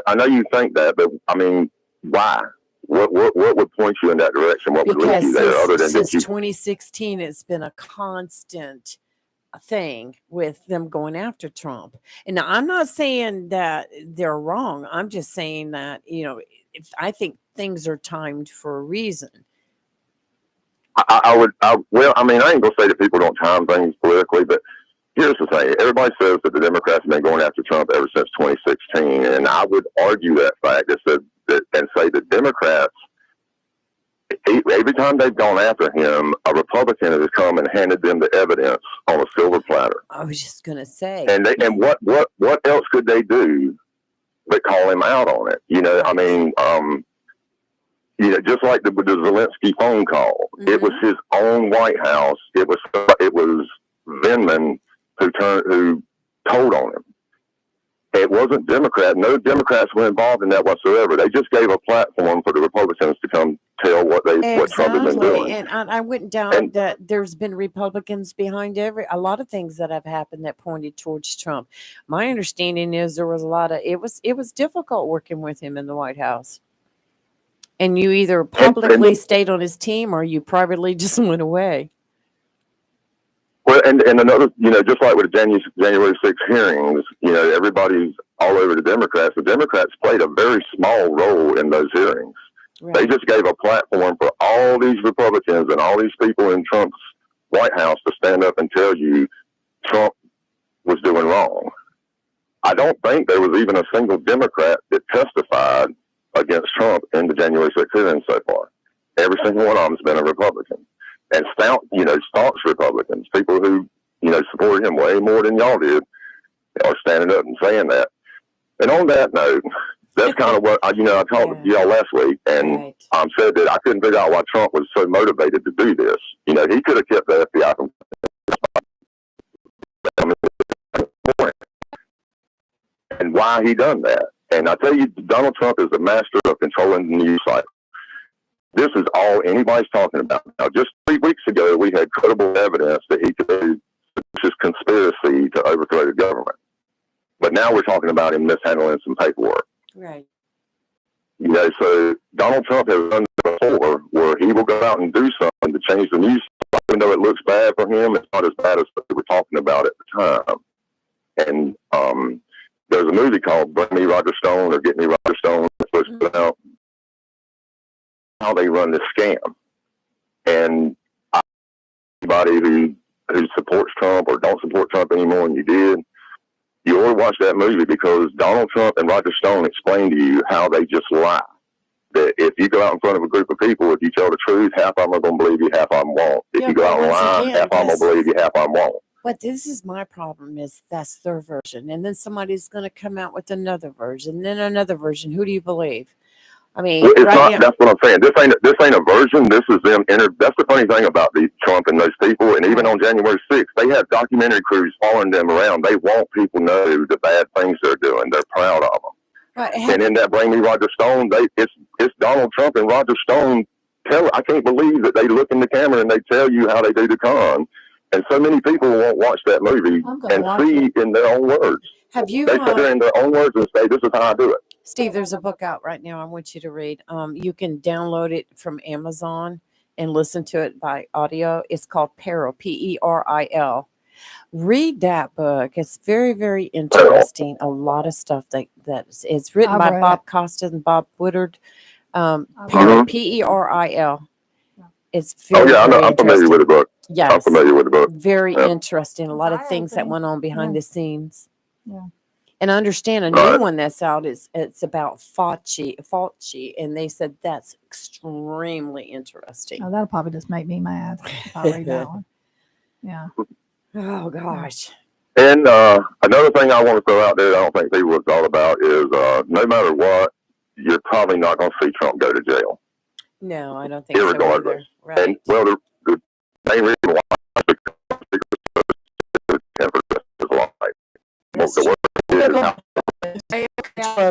I know you think that, but I mean, why? What would point you in that direction? What would lead Because you there other than since that you 2016, it's been a constant thing with them going after Trump. And now I'm not saying that they're wrong. I'm just saying that, if I think things are timed for a reason. I mean, I ain't gonna say that people don't time things politically, but here's the thing. Everybody says that the Democrats have been going after Trump ever since 2016, and I would argue that fact and say the Democrats, every time they've gone after him, a Republican has come and handed them the evidence on a silver platter. I was just going to say. And what else could they do but call him out on it? You know, I mean, just like with the Zelensky phone call, it was his own White House. It was Venomous who told on him. It wasn't Democrat. No Democrats were involved in that whatsoever. They just gave a platform for the Republicans to come tell what Trump has been doing. And I wouldn't doubt that there's been Republicans behind a lot of things that have happened that pointed towards Trump. My understanding is there was a lot of it was difficult working with him in the White House. And you either publicly stayed on his team or you privately just went away. Well, and another, just like with the January 6th hearings, everybody's all over the Democrats. The Democrats played a very small role in those hearings. Right. They just gave a platform for all these Republicans and all these people in Trump's White House to stand up and tell you Trump was doing wrong. I don't think there was even a single Democrat that testified against Trump in the January 6th hearings so far. Every single one of them has been a Republican. And staunch Republicans, people who, supported him way more than y'all did, are standing up and saying that. And on that note, that's kind of what, I talked to y'all last week, and said that I couldn't figure out why Trump was so motivated to do this. He could have kept the FBI from and why he done that. And I tell you, Donald Trump is the master of controlling the news cycle. This is all anybody's talking about now. Just 3 weeks ago, we had credible evidence that he could do this conspiracy to overthrow the government. But now we're talking about him mishandling some paperwork. Right. So Donald Trump has done this before, where he will go out and do something to change the news. Even though it looks bad for him, it's not as bad as what we were talking about at the time. And there's a movie called Bring Me Roger Stone or Get Me Roger Stone that's supposed to come out. How they run this scam, and anybody who supports Trump or don't support Trump anymore, and you ought to watch that movie, because Donald Trump and Roger Stone explain to you how they just lie. That if you go out in front of a group of people, if you tell the truth, half of them are going to believe you, half of them won't. If you go out and lie, half of them will believe you, half of them won't. But this is my problem, is that's their version, and then somebody's going to come out with another version, then another version. Who do you believe? I mean, that's what I'm saying. This ain't a version. This is them. That's the funny thing about Trump and those people. And even on January 6th, they have documentary crews following them around. They want people to know the bad things they're doing. They're proud of them. Right. And in that Bring Me Roger Stone, it's Donald Trump and Roger Stone. I can't believe that they look in the camera and they tell you how they do the con. And so many people won't watch that movie and see in their own words. Have you? They sit there in their own words and say, "This is how I do it." Steve, there's a book out right now I want you to read. You can download it from Amazon and listen to it by audio. It's called Peril, Peril. Read that book. It's very, very interesting. A lot of stuff that it's written by Bob Costa and Bob Woodard. Peril, Peril. It's very, I'm familiar with the book. Yes. I'm familiar with the book. Very interesting. A lot of things that went on behind the scenes. Yeah. And I understand a new one that's out it's about Fauci, and they said that's extremely interesting. Oh, that'll probably just make me mad if I read that one. Yeah. Oh gosh. And another thing I want to throw out there that I don't think people have thought about is no matter what, you're probably not going to see Trump go to jail. No, I don't think irregardless. So either. Right. And well, the main reason why is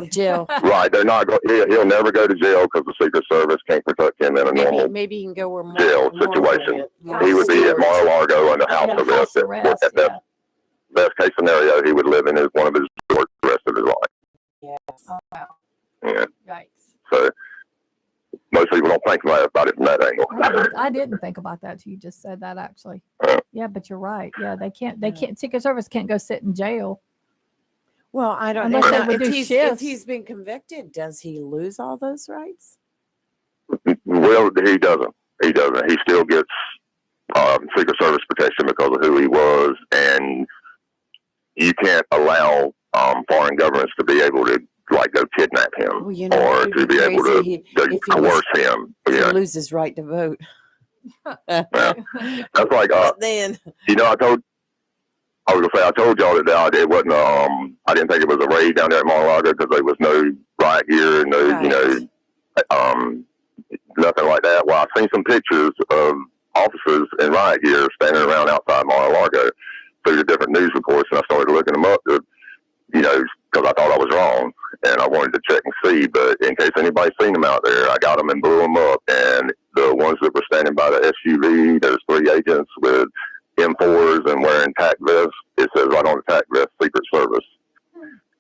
jail. Right, they're not going. He'll never go to jail because the Secret Service can't protect him in a normal. Maybe he can go where jail situation. He would be at Mar-a-Lago under house arrest. Best case scenario, he would live in one of his resorts the rest of his life. Yes. Oh, wow. Yeah. Yikes. So most people don't think about it from that angle. I didn't think about that till you just said that, actually. Yeah, but you're right. Yeah, they can't. Secret Service can't go sit in jail. Well, I don't know. If he's been convicted, does he lose all those rights? Well, he doesn't. He still gets Secret Service protection because of who he was, and you can't allow foreign governments to be able to go kidnap him. Well, you know, or it'd to be able crazy to if he coerce him. to Yeah, lose his right to vote. yeah. That's like But then, you know, I was gonna say I told y'all that it wasn't I didn't think it was a raid down there at Mar-a-Lago because there was no riot gear, no you know nothing like that. Well, I've seen some pictures of officers in riot gear standing around outside Mar-a-Lago through the different news reports, and I started looking them up to, you know, because I thought I was wrong, and I wanted to check and see. But in case anybody's seen them out there, I got them and blew them up. And the ones that were standing by the SUV, there's 3 agents with M4s and wearing tac vests. It says right on the tac vest, Secret Service.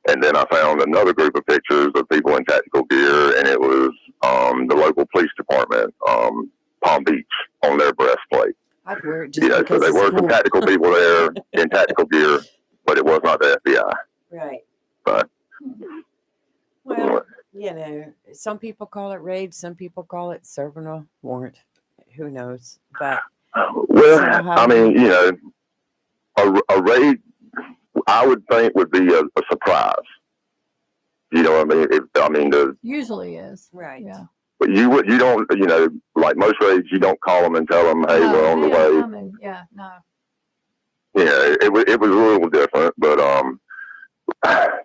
And then I found another group of pictures of people in tactical gear, and it was the local police department, Palm Beach, on their breastplate. I'd wear it just You know, so because there it's were cool. some tactical people there in tactical gear, but it was not the FBI. Right. But Well, you know, some people call it raid, some people call it serving a warrant. Who knows? But well, I mean, you know, a raid, I would think would be a surprise. You know what I mean? Usually is. right. Yeah. But you don't, you know, like most raids, you don't call them and tell them, hey, we're on the way. Coming. Yeah, no. Yeah, it was a little different, but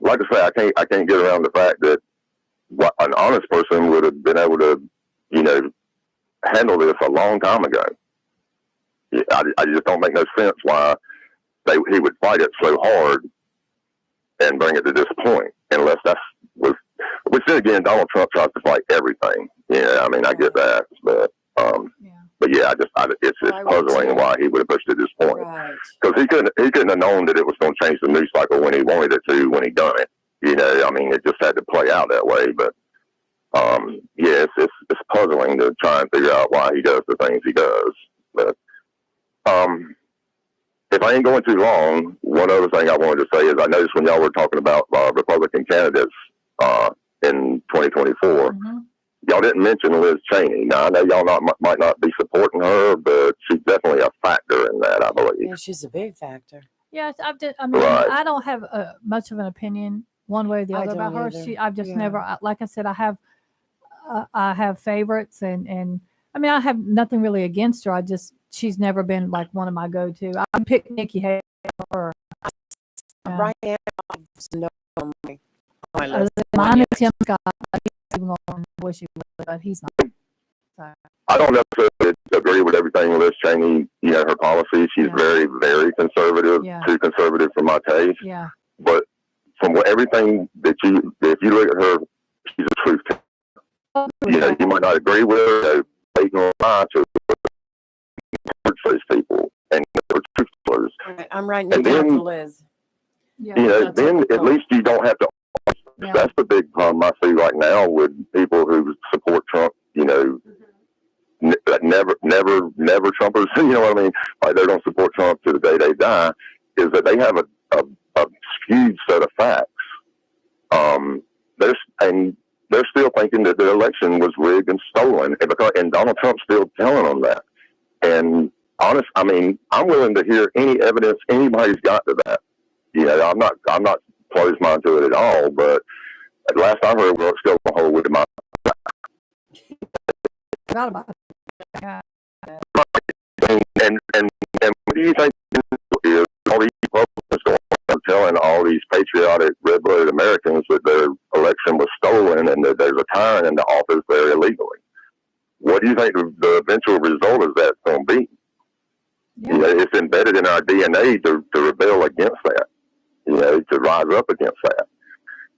like I say, I can't get around the fact that an honest person would have been able to, you know, handle this a long time ago. Yeah, I just don't make no sense why he would fight it so hard and bring it to this point, unless which then again, Donald Trump tries to fight everything. Yeah, I mean, I get that, but yeah, it's puzzling why he would have pushed it to this point. Because he couldn't have known that it was going to change the news cycle when he wanted it to, when he done it. You know, I mean, it just had to play out that way. But yeah, it's puzzling to try and figure out why he does the things he does. But if I ain't going too long, one other thing I wanted to say is I noticed when y'all were talking about Republican candidates in 2024, y'all didn't mention Liz Cheney. Now, I know y'all might not be supporting her, but she's definitely a factor in that, I believe. Yeah, she's a big factor. Yes, I don't have much of an opinion one way or the other about her. Either. I've just never, like I said, I have favorites, and I mean, I have nothing really against her. She's never been like one of my go-to. I pick Nikki Haley or Right now, no on my list. mine is Tim Scott. But he's not. So. I don't necessarily agree with everything Liz Cheney, you know, her policy. She's very, very conservative, too conservative for my taste. Yeah. But from everything if you look at her, she's a truth teller. You know, you might not agree with her, blatant or not, to those people, and they're truth tellers. I'm writing it down for Liz. Yeah, you know, then at least you don't have to. Yeah. That's the big problem I see right now with people who support Trump. You know, never Trumpers. You know what I mean? Like they don't support Trump to the day they die. Is that they have a skewed set of facts. They're still thinking that the election was rigged and stolen, and Donald Trump's still telling them that. And I mean, I'm willing to hear any evidence anybody's got to that. You know, I'm not closed mind to it at all, but at last I heard, we're still going to hold with my. Forgot about it. And what do you think is all these Republicans going around telling all these patriotic red-blooded Americans that their election was stolen and that they're retiring into office there illegally? What do you think the eventual result of that's going to be? Yeah. You know, it's embedded in our DNA to rebel against that. You know, to rise up against that.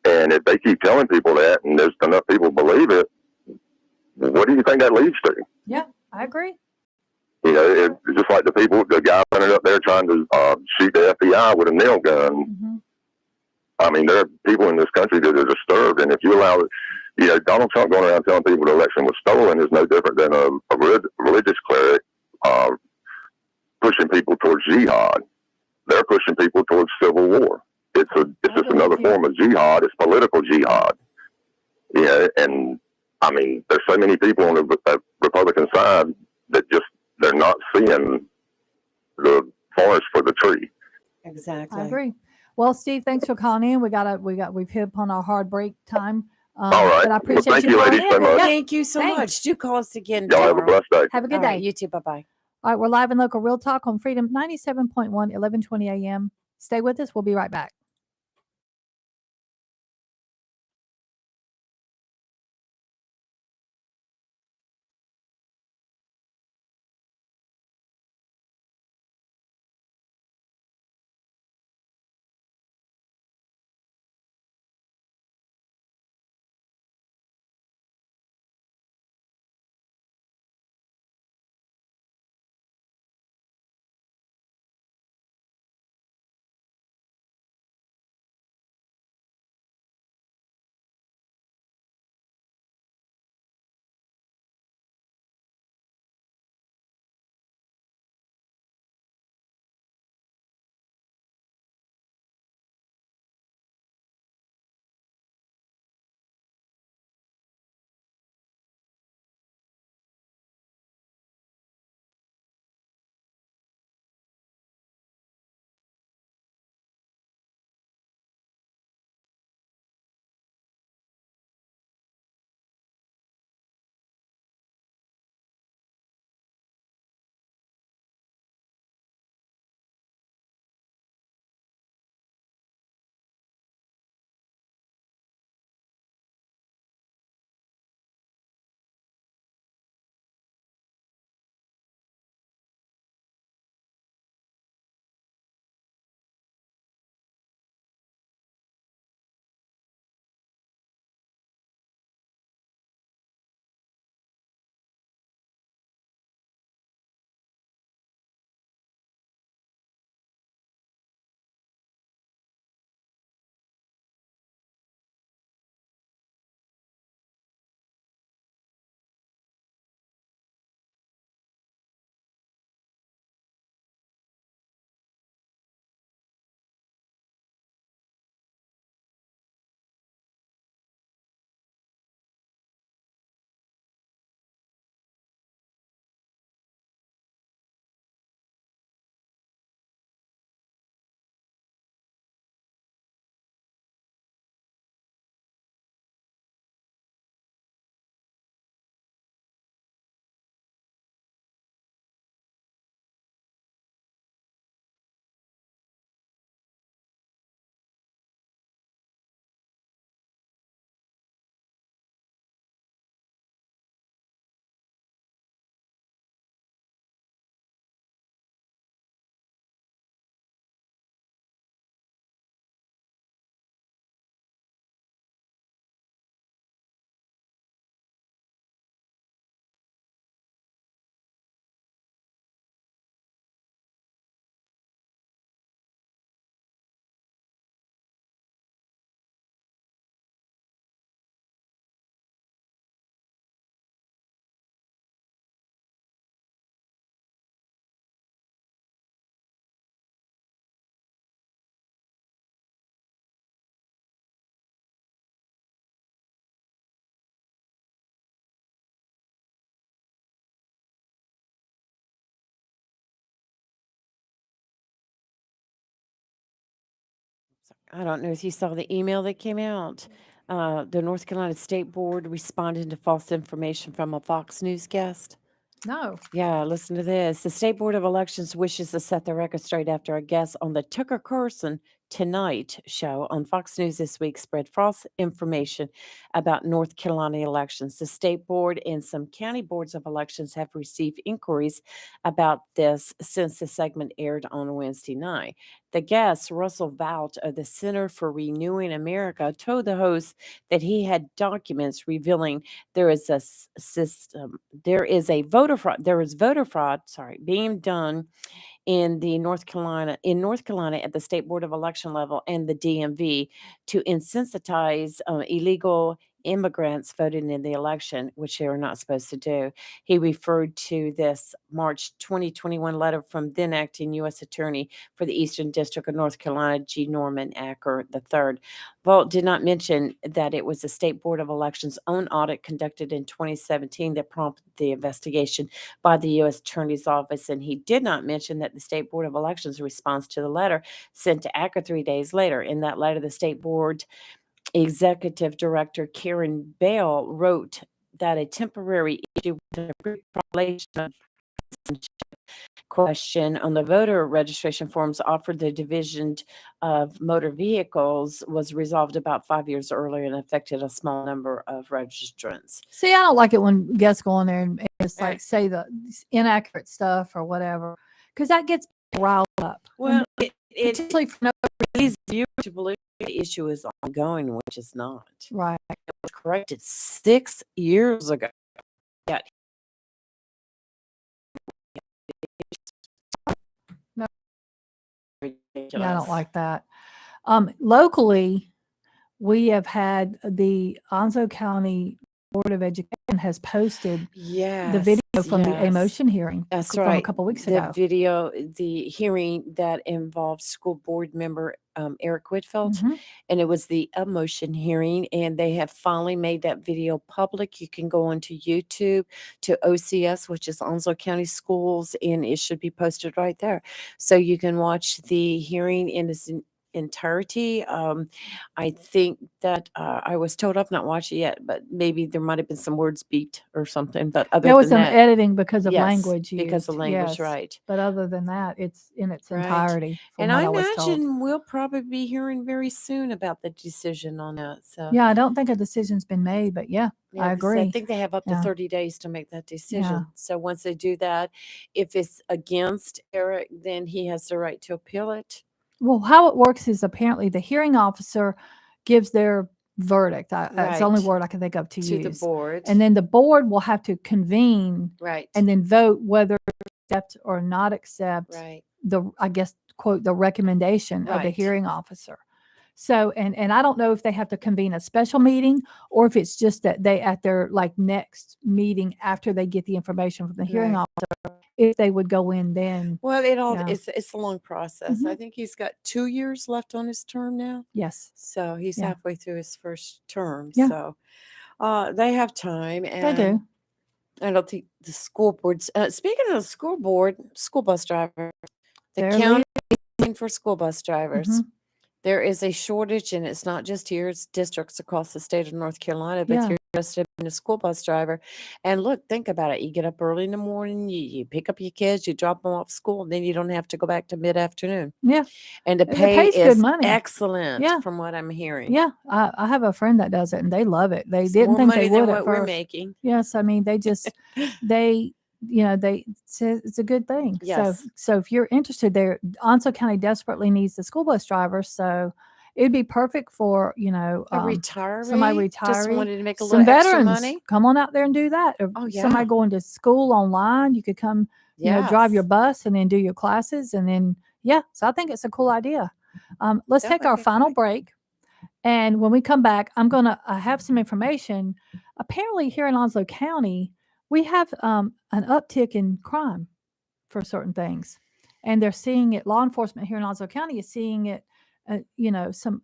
And if they keep telling people that, and there's enough people believe it, what do you think that leads to? Yeah, I agree. You know, it's just like the guy running up there trying to shoot the FBI with a nail gun. Mm-hmm. I mean, there are people in this country that are disturbed, and if you allow, you know, Donald Trump going around telling people the election was stolen is no different than a religious cleric pushing people towards jihad. They're pushing people towards civil war. It's just another form of jihad. It's political jihad. Yeah, and I mean, there's so many people on the Republican side that they're not seeing the forest for the tree. Exactly. I agree. Well, Steve, thanks for calling in. We've hit upon our hard break time. All right. But I appreciate Thank you you, calling ladies, in. so much. Thank you so Thanks. much. Do call us again Y'all have a tomorrow. blessed day. Have a good All day. right, you too. Bye-bye. All right, we're live in local Real Talk on Freedom 97.1, 1120 a.m. Stay with us. We'll be right back. I don't know if you saw the email that came out. The North Carolina State Board responded to false information from a Fox News guest. No. Yeah, listen to this. The State Board of Elections wishes to set the record straight after a guest on the Tucker Carlson Tonight show on Fox News this week spread false information about North Carolina elections. The state board and some county boards of elections have received inquiries about this since the segment aired on Wednesday night. The guest, Russell Vought of the Center for Renewing America, told the host that he had documents revealing there is a system, there is voter fraud, being done in North Carolina at the state board of election level and the DMV to insensitize illegal immigrants voting in the election, which they were not supposed to do. He referred to this March 2021 letter from then acting U.S. Attorney for the Eastern District of North Carolina, G. Norman Acker III. Vault did not mention that it was the State Board of Elections' own audit conducted in 2017 that prompted the investigation by the U.S. Attorney's Office, and he did not mention that the State Board of Elections' response to the letter sent to Acker 3 days later. In that letter, the State Board Executive Director Karen Bell wrote that a temporary issue with a population of question on the voter registration forms offered the Division of Motor Vehicles was resolved about 5 years earlier and affected a small number of registrants. See, I don't like it when guests go on there and just Right. like say the inaccurate stuff or whatever, because that gets riled up. Well, it Particularly for no leads you to believe the issue is ongoing, which is not. right. It was corrected 6 years ago. Yet No. Yeah, I ridiculous. don't like that. Locally, we have had the Onzo County Board of Education has posted the Yes, video from the yes. A-motion hearing That's from a right. couple weeks The ago. video, the hearing that involved school board member Eric Whitfield, Mhm. and it was the emotion hearing, and they have finally made that video public. You can go onto YouTube to OCS, which is Onslow County Schools, and it should be posted right there. So you can watch the hearing in its entirety. I think that I was told I've not watched it yet, but maybe there might have been some words beeped or something. But other There was than some that, editing because of yes, language used. because of language, yes. right? But other than that, it's in its Right. entirety from And what I I was told. imagine we'll probably be hearing very soon about the decision on that. So Yeah, I don't think a decision's been made, but yeah, yeah, I 'cause agree. I think they have up to Yeah. 30 days to make that decision. So once they do that, if it's against Eric, then he has the right to appeal it. Well, how it works is apparently the hearing officer gives their verdict. That's the only Right. word I can think of to To the use. board. And then the board will have to convene Right. and then vote whether to accept or not accept Right. I guess, quote, the recommendation of the Right. hearing officer. So, and I don't know if they have to convene a special meeting or if it's just that they at their like next meeting after they get the information from the hearing Right. officer, if they would go in then. Well, Yeah. it's a long process. I Mhm. think he's got 2 years left on his term now. Yes, So he's Yeah. halfway through his first term. Yeah. So they have time. they And do. I don't think the school boards, speaking of the school board, school bus driver, the They're county is looking for school bus drivers. Mhm. There is a shortage, and it's not just here, it's districts across the state of North Carolina. But if Yeah. you're interested in a school bus driver, and look, think about it. You get up early in the morning, you pick up your kids, you drop them off to school, and then you don't have to go back to mid-afternoon. Yeah. And the The pay pay's good is money. excellent Yeah. from what I'm hearing. Yeah. I have a friend that does it and they love it. They It's didn't more think money they than would at what we're first. making. Yes. I mean, they just, it's a good thing. Yes. So if you're interested there, Onslow County desperately needs the school bus drivers. So it'd be perfect for, A retiree, somebody just retiree, wanted to make a some little extra veterans, money. come on out there and do that. Or Oh, somebody yeah. going to school online, you could come, drive your Yes. bus and then do your classes. And then, so I think it's a cool idea. Let's That take would our be final great. break. And when we come back, I have some information. Apparently here in Onslow County, we have an uptick in crime for certain things. And they're seeing it, law enforcement here in Onslow County is seeing it, some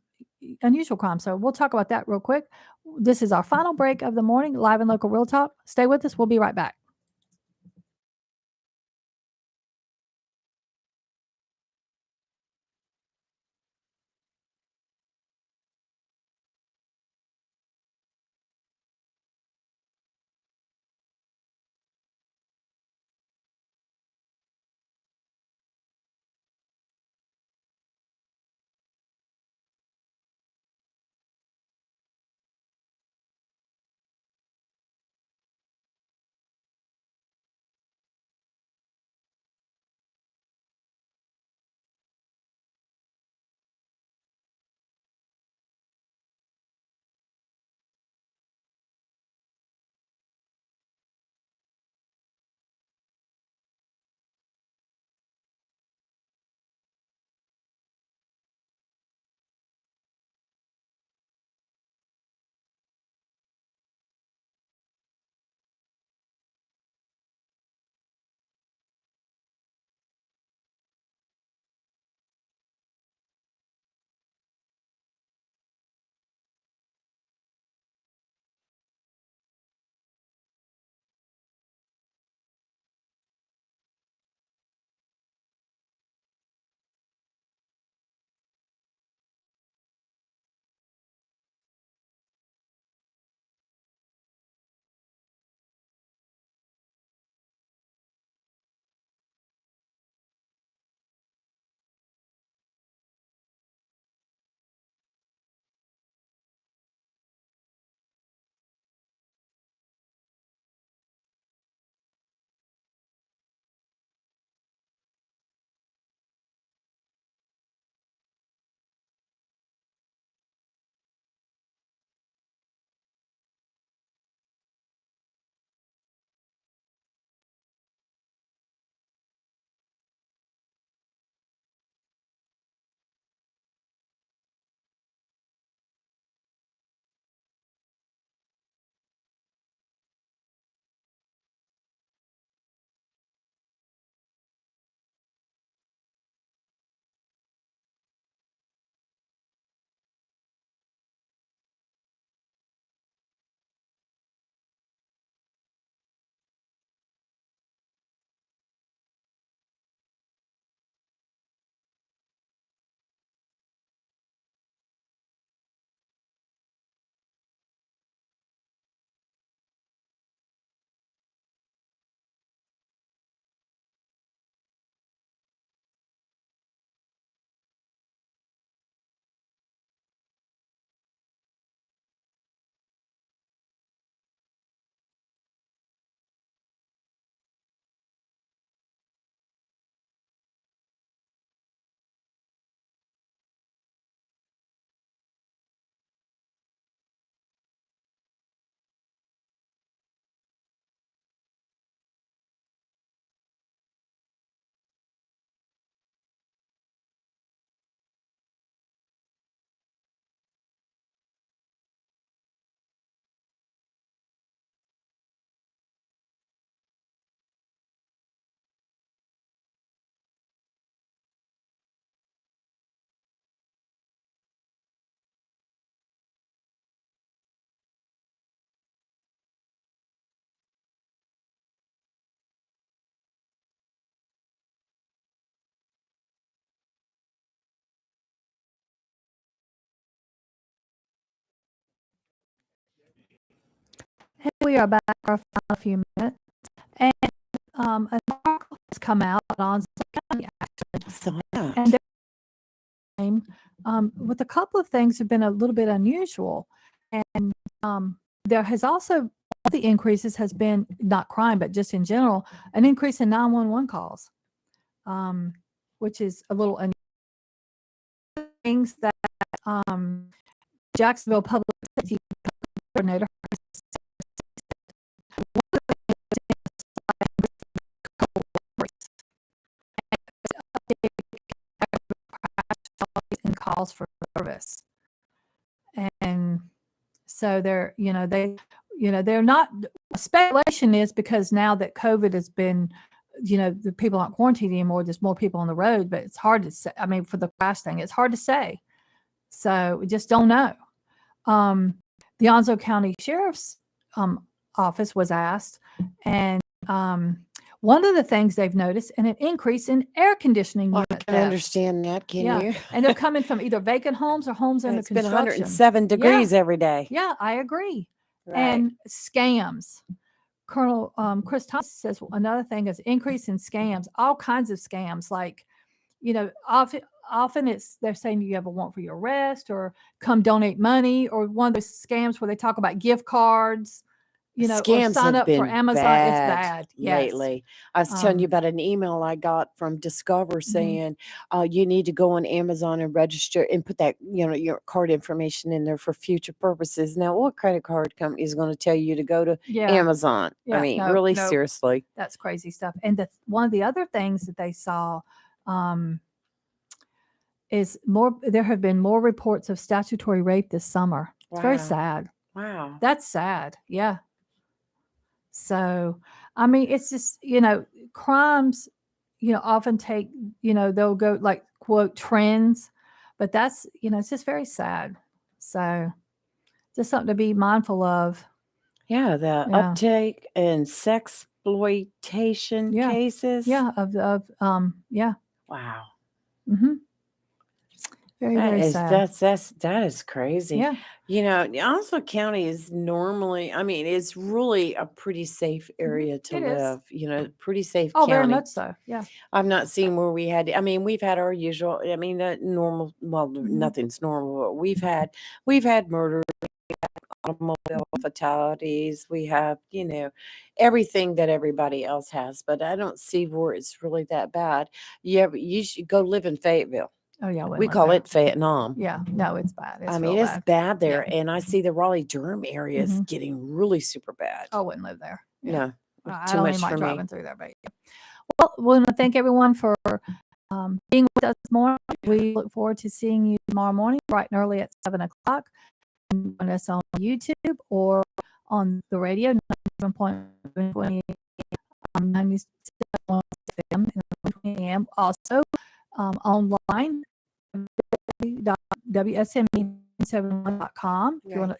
unusual crime. So we'll talk about that real quick. This is our final break of the morning, live and local Real Talk. Stay with us. We'll be right back. we are back for a final few minutes. And an article has come out on County, actually. So, yeah. And with a couple of things have been a little bit unusual. And there has also, one of the increases has been not crime, but just in general, an increase in 911 calls, which is a little unusual. Things that Jacksonville Public Safety Coordinator and calls for service. And so they're not, speculation is because now that COVID has been, the people aren't quarantined anymore, there's more people on the road, but it's hard to say. I mean, for the crash thing, it's hard to say. So we just don't know. The Onslow County Sheriff's Office was asked, and one of the things they've noticed an increase in air conditioning Well, unit I can theft. understand that, can you? And they're coming from either vacant homes or homes under It's been construction. 107 degrees every day. Yeah, I agree. Right. And scams. Colonel Chris Thompson says another thing is increase in scams, all kinds of scams. Like, often they're saying you have a warrant for your arrest or come donate money, or one of those scams where they talk about gift cards, or Scams sign have up for been Amazon. It's bad. Yes. lately. I was telling you about an email I got from Discover saying you need to go on Amazon and register and put that, your card information in there for future purposes. Now, what credit card company is going to tell you to go to Amazon? Yeah, I mean, no, really, no. seriously. That's crazy stuff. And one of the other things that they saw is there have been more reports of statutory rape this summer. It's very sad. Wow. That's sad. Yeah. So, I mean, it's just, crimes, often take, they'll go like, quote, trends, but that's, it's just very sad. So just something to be mindful of. Yeah. The uptake in sexploitation cases. Yeah. Yeah. Wow. Mm-hmm. Very sad. That is crazy. Yeah. Onslow County is normally, it's really a pretty safe area to live. Pretty safe county. Very much so. Yeah. I've not seen where we've had our usual, normal, well, nothing's normal, but we've had murder, automobile fatalities. We have, everything that everybody else has, but I don't see where it's really that bad. You should go live in Fayetteville. Oh yeah, we call it Vietnam. Yeah, no, it's bad. It's bad there, and I see the Raleigh-Durham area is getting really super bad. I wouldn't live there. Yeah. No, I too don't much even like for driving me. through there. But well, we want to thank everyone for being with us this morning. We look forward to seeing you tomorrow morning, bright and early at 7:00. And join us on YouTube or on the radio, 97.20 97 FM and 20 AM. Also online, wsme71.com. If you want to,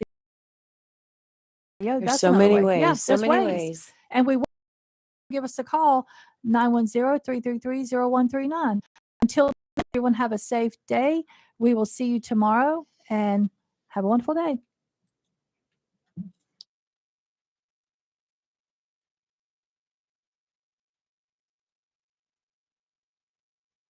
There's so many ways. Yeah, so many ways. And we want to give us a call, 910-333-0139. Until then, everyone have a safe day. We will see you tomorrow and have a wonderful day.